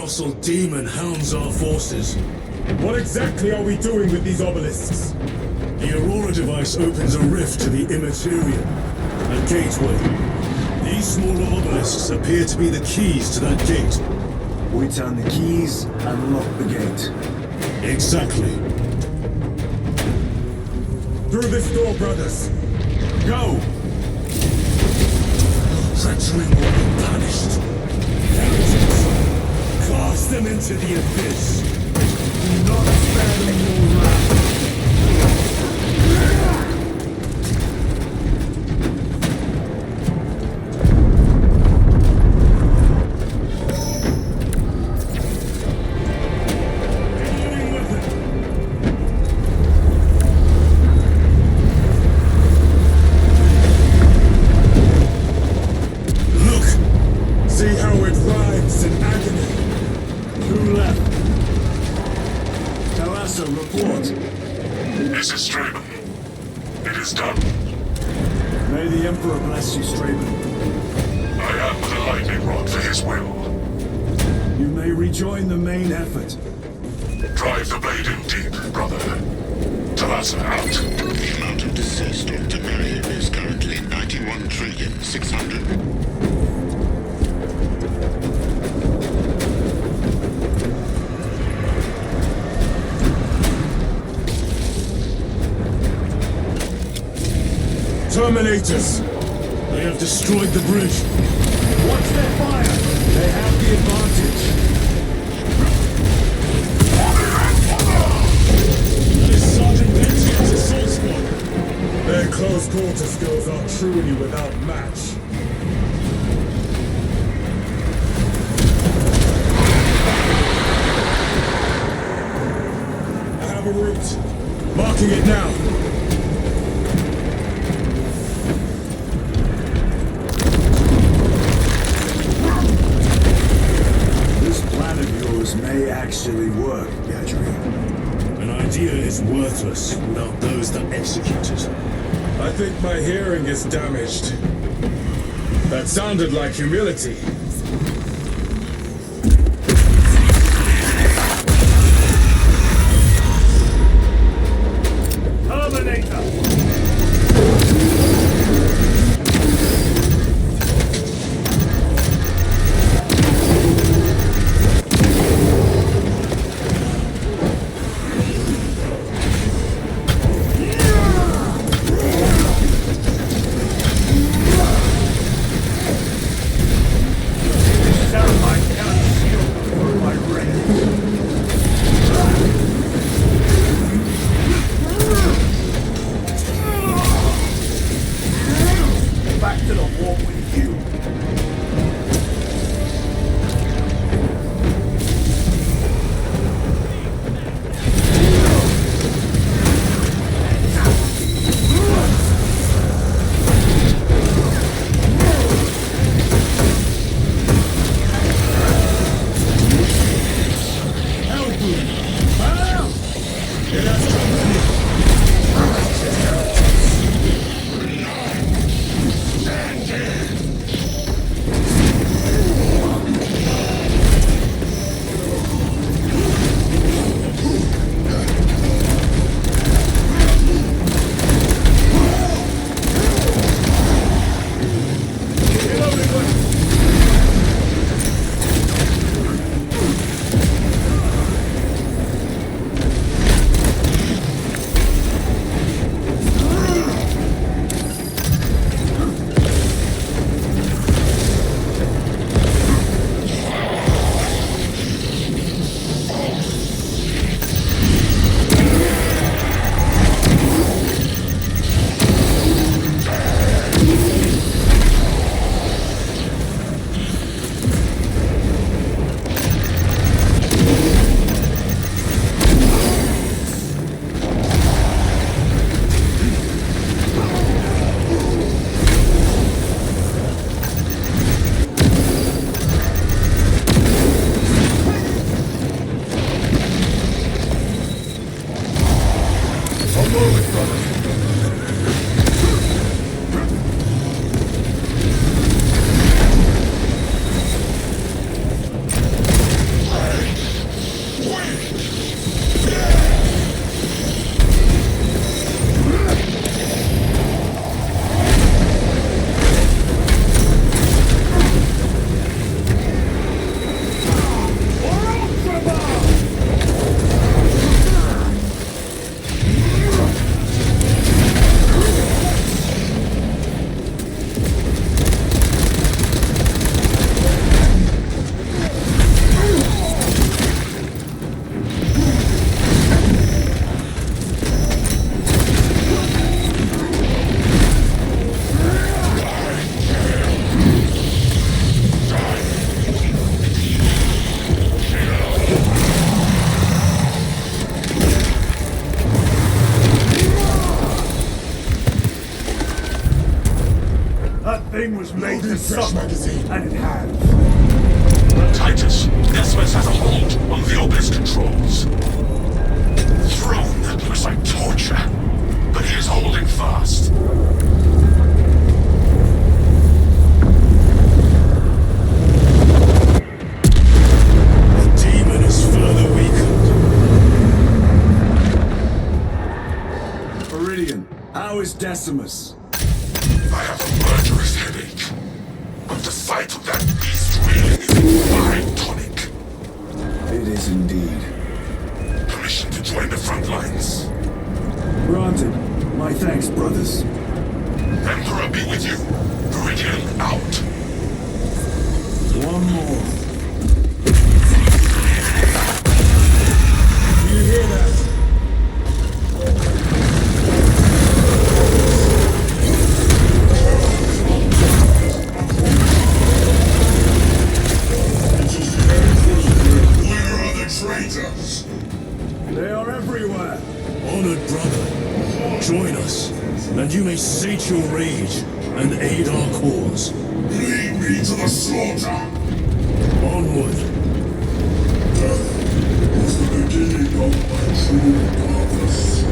colossal demon hounds our forces. What exactly are we doing with these obelisks? The Aurora device opens a rift to the Immaterium, a gateway. These smaller obelisks appear to be the keys to that gate. We turn the keys and lock the gate. Exactly. Through this door, brothers. Go! Treachery will be punished. Heretics, cast them into the abyss. Do not spare them your wrath. Join the main effort. Drive the blade in deep, brother. Talassa out. The amount of deceased on Tymerium is currently 91,600,000,000. Terminators! They have destroyed the bridge. Watch their fire! They have the advantage. Their close quarter skills are truly without match. I have a route. Marking it now. This plan of yours may actually work, Gadriel. An idea is worthless without those that execute it. I think my hearing is damaged. That sounded like humility. That thing was made to suffer, and it has. Titus, Decimus has a hold on the obelisk controls. Throne looks like torture, but he is holding fast. The demon is further weakened. Viridian, how is Decimus? I have a murderous headache. But the sight of that beast reeling is a fine tonic. It is indeed. Permission to join the front lines. Granted. My thanks, brothers. Emperor be with you. Viridian out. One more. You hear that? Traitors! They are everywhere! Honored brother, join us, and you may sate your rage and aid our cause. Lead me to the slaughter! Onward! Death was the beginning of my true purpose.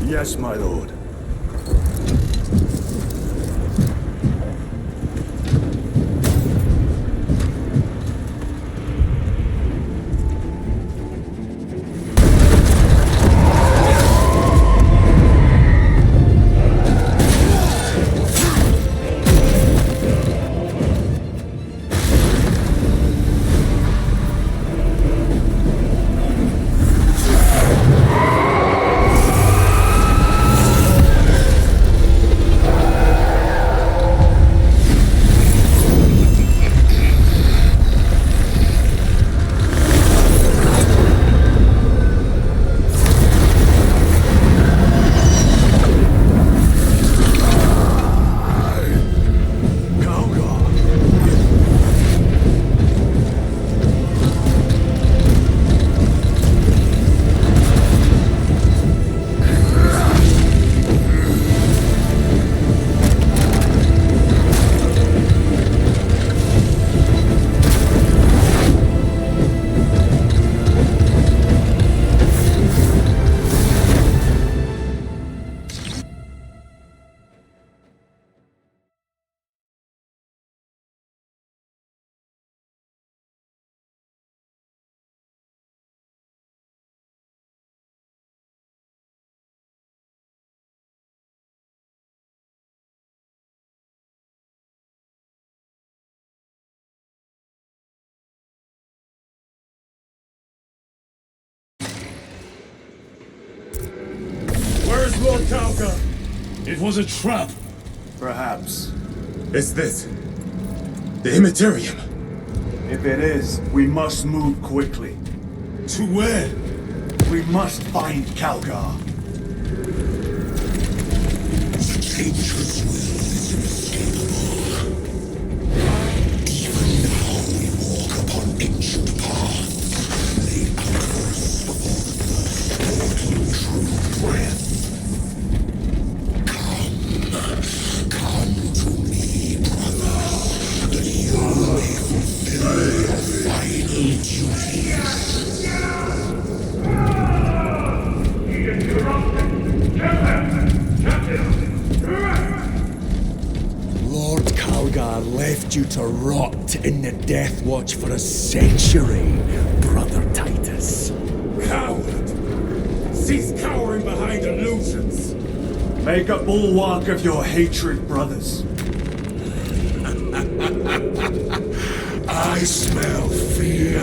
Yes, my lord. Yes, Lord Kalka. It was a trap. Perhaps. Is this the Imperium? If it is, we must move quickly. To where? We must find Calgar. The dangerous will is inescapable. Even now we walk upon ancient paths. The anchors of all the first true breath. Come to me, brother, that you may fulfill your final duties. Lord Calgar left you to rot in the Death Watch for a century, Brother Titus. Coward! Cease cowering behind illusions! Make a bulwark of your hatred, brothers. I smell fear.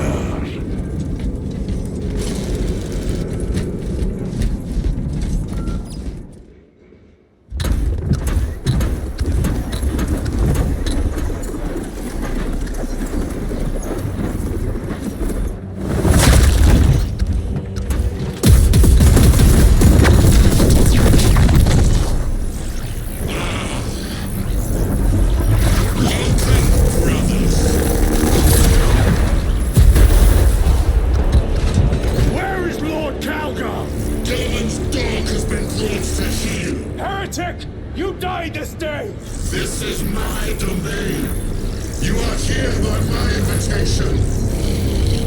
This is my domain. You are here by my invitation.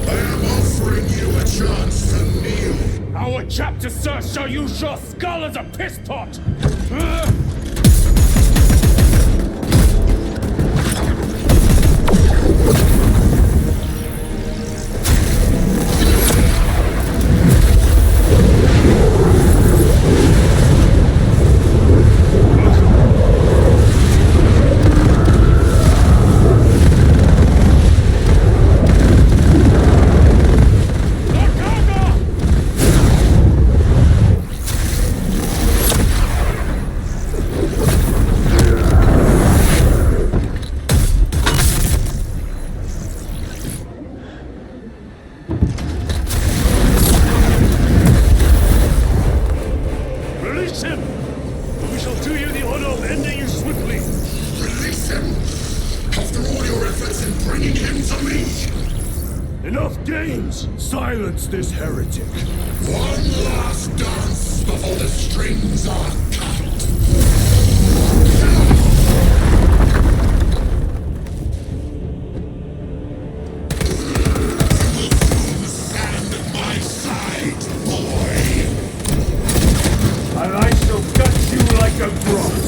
I am offering you a chance to kneel. Our chapter, sir, shall use your skull as a piss pot! Silence this heretic. One last dance before the strings are cut. Stand at my side, boy. And I shall gut you like a cross.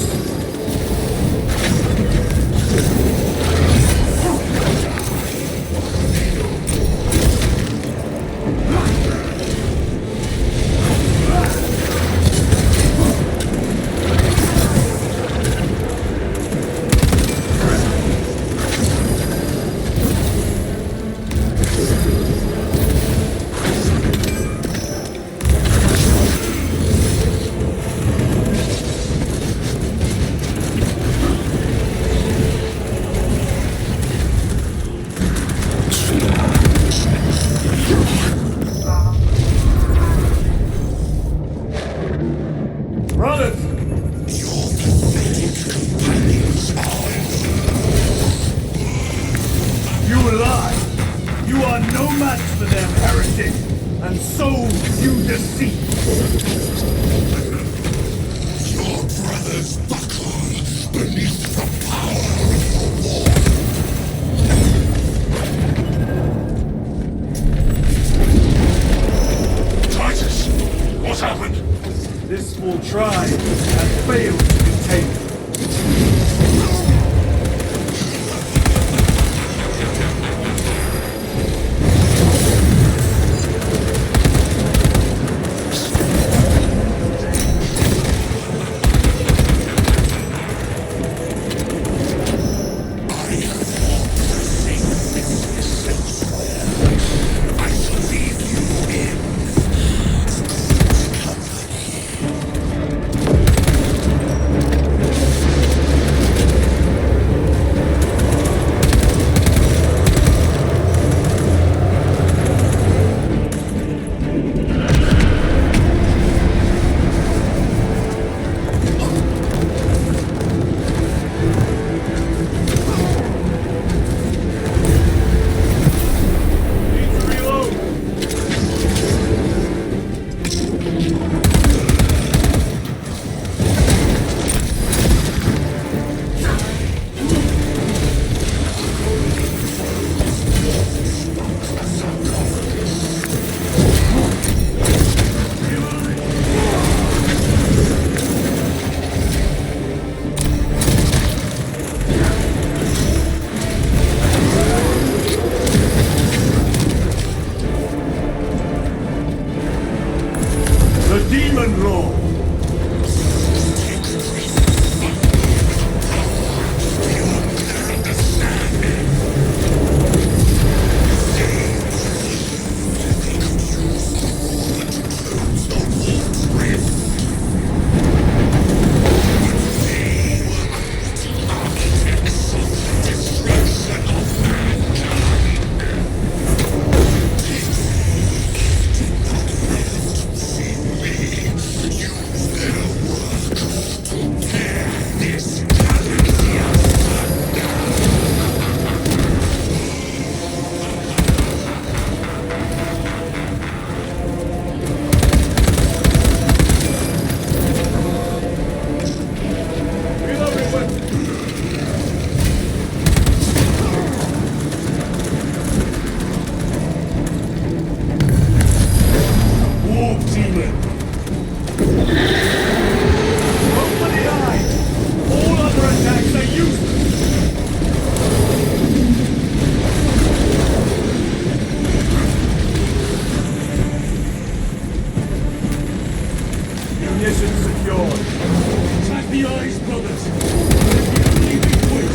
the eyes, brothers! If you leave me quick!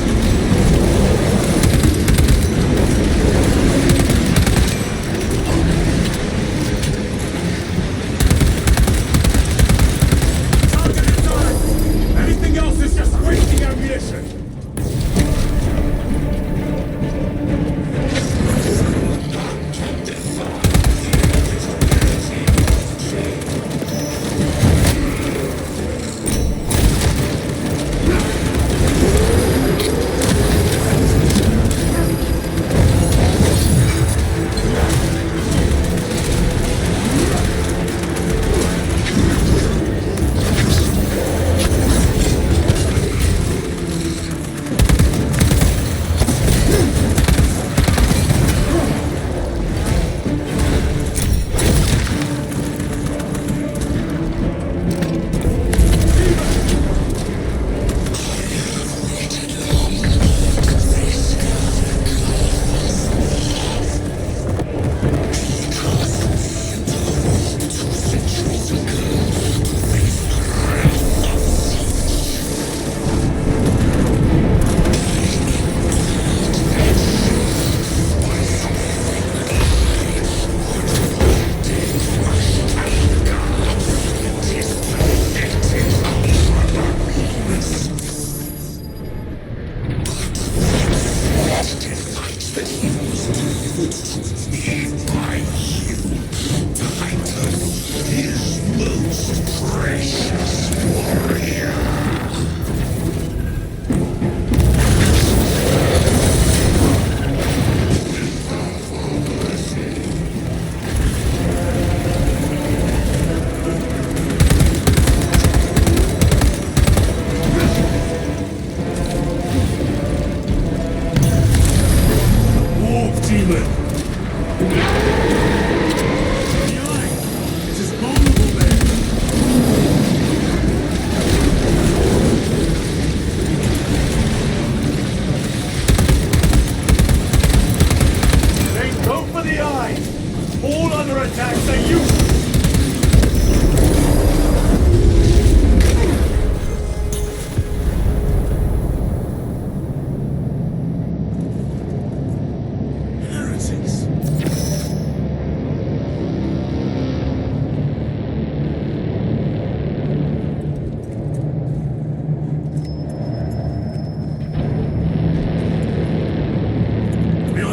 Target inside! Anything else is just wasting ammunition!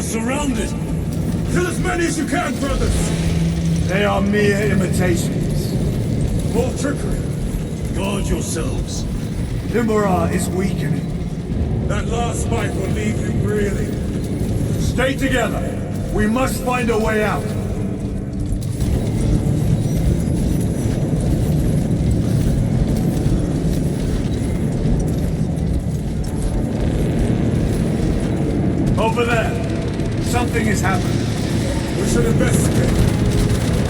Surrounded! Kill as many as you can, brothers! They are mere imitations. More trickery. Guard yourselves. Limbora is weakening. That last fight will leave him reeling. Stay together. We must find a way out. Over there. Something is happening. We should investigate.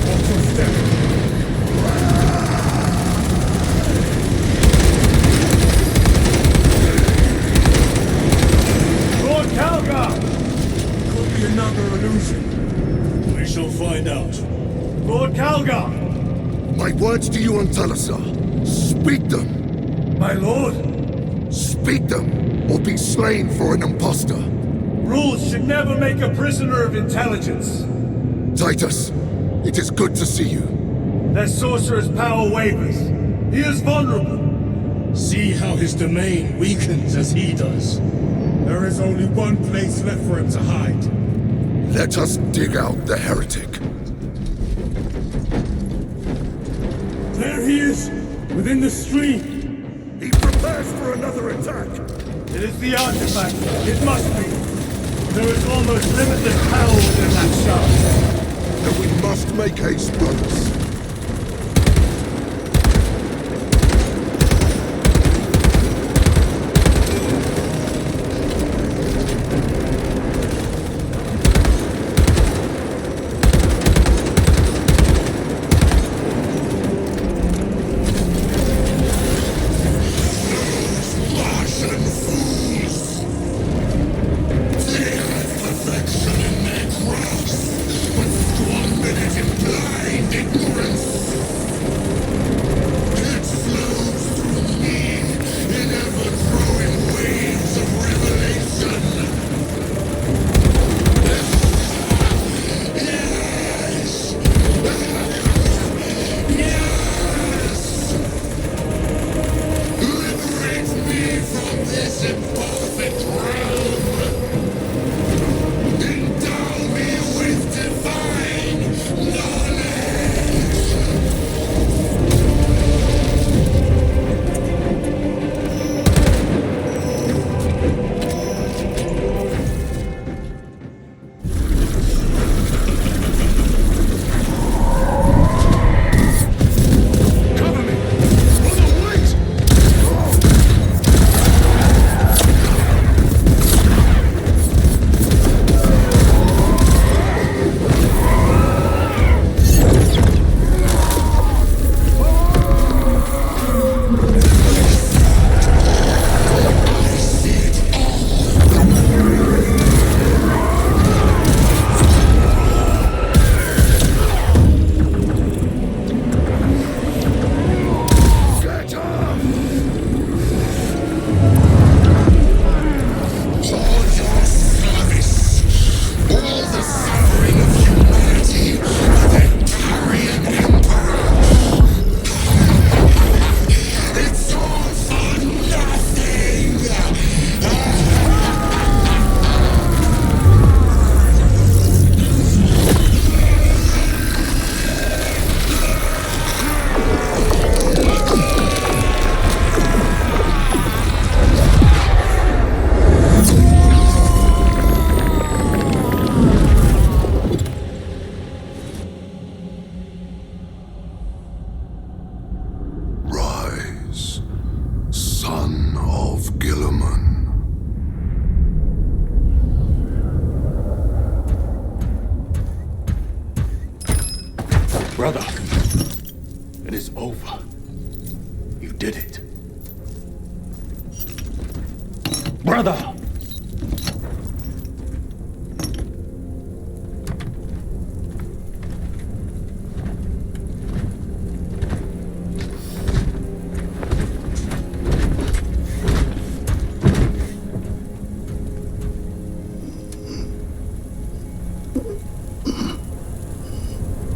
Watch your step. Lord Calgar! Could be another illusion. We shall find out. Lord Calgar! My words to you on Talasar. Speak them. My lord? Speak them, or be slain for an impostor. Rules should never make a prisoner of intelligence. Titus, it is good to see you. Their sorcerer's power wavers. He is vulnerable. See how his domain weakens as he does. There is only one place left for him to hide. Let us dig out the heretic. There he is, within the stream. He prepares for another attack. It is the artifact. It must be. There is almost limitless power within that shaft. Then we must make haste, brothers. Perfection in their grasp, but squandered it in blind ignorance. Brother!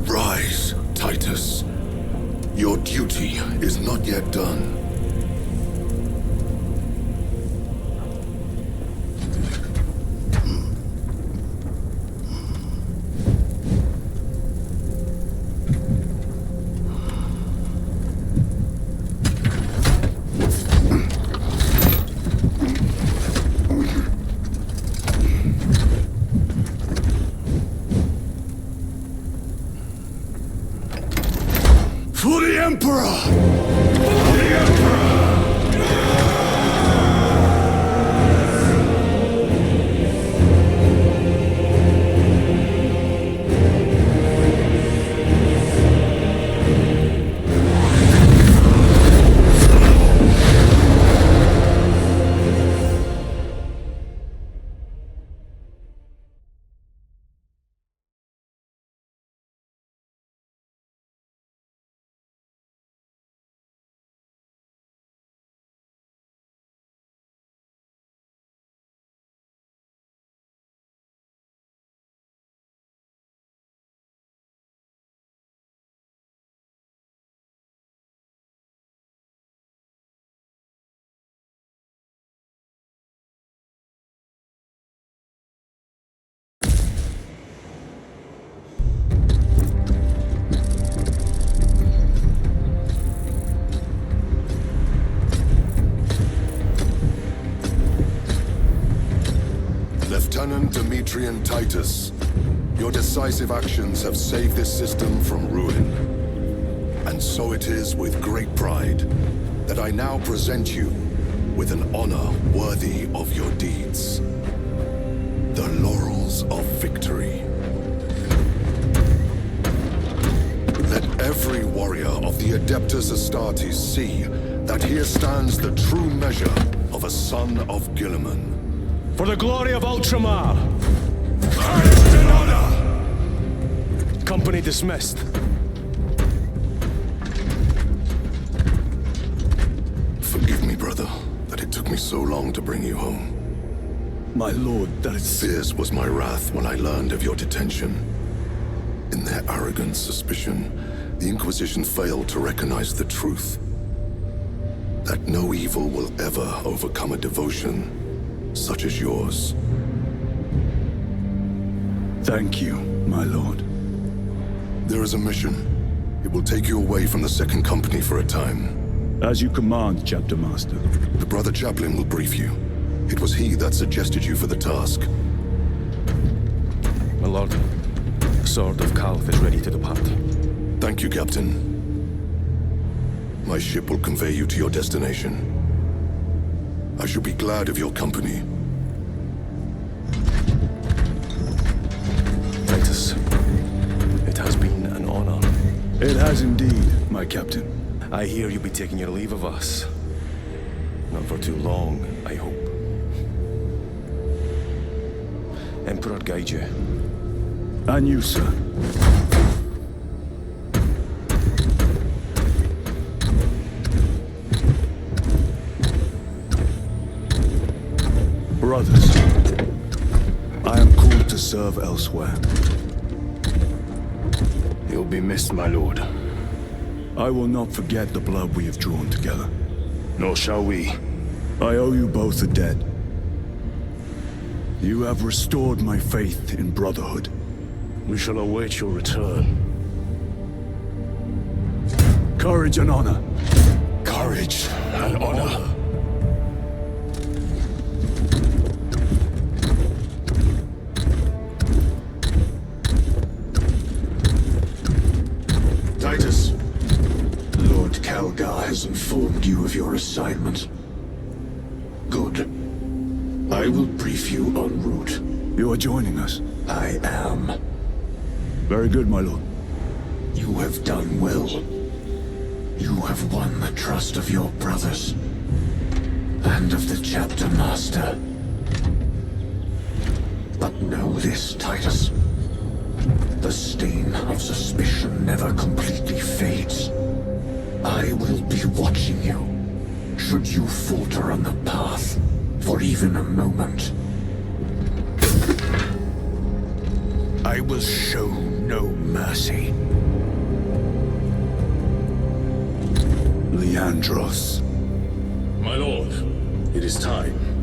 Rise, Titus. Your duty is not yet done. For the Emperor! For the Emperor! Lieutenant Demetrian Titus, your decisive actions have saved this system from ruin. And so it is with great pride that I now present you with an honor worthy of your deeds. The Laurels of Victory. Let every warrior of the Adeptus Astartes see that here stands the true measure of a son of Guilliman. For the glory of Ultramar! Highest in honor! Company dismissed. Forgive me, brother, that it took me so long to bring you home. My lord, that is... Fierce was my wrath when I learned of your detention. In their arrogant suspicion, the Inquisition failed to recognize the truth. That no evil will ever overcome a devotion such as yours. Thank you, my lord. There is a mission. It will take you away from the Second Company for a time. As you command, Chapter Master. The Brother Chaplain will brief you. It was he that suggested you for the task. My lord, the Sword of Calth is ready to depart. Thank you, Captain. My ship will convey you to your destination. I shall be glad of your company. Titus, it has been an honor. It has indeed, my captain. I hear you'll be taking your leave of us. Not for too long, I hope. Emperor guide you. And you, sir. Brothers, I am called to serve elsewhere. You'll be missed, my lord. I will not forget the blood we have drawn together. Nor shall we. I owe you both a debt. You have restored my faith in brotherhood. We shall await your return. Courage and honor. Courage and honor. Titus. Lord Calgar has informed you of your assignment. Good. I will brief you en route. You are joining us? I am. Very good, my lord. You have done well. You have won the trust of your brothers. And end of the chapter, Master. But know this, Titus. The stain of suspicion never completely fades. I will be watching you, should you falter on the path for even a moment. I will show no mercy. Leandros. My lord, it is time.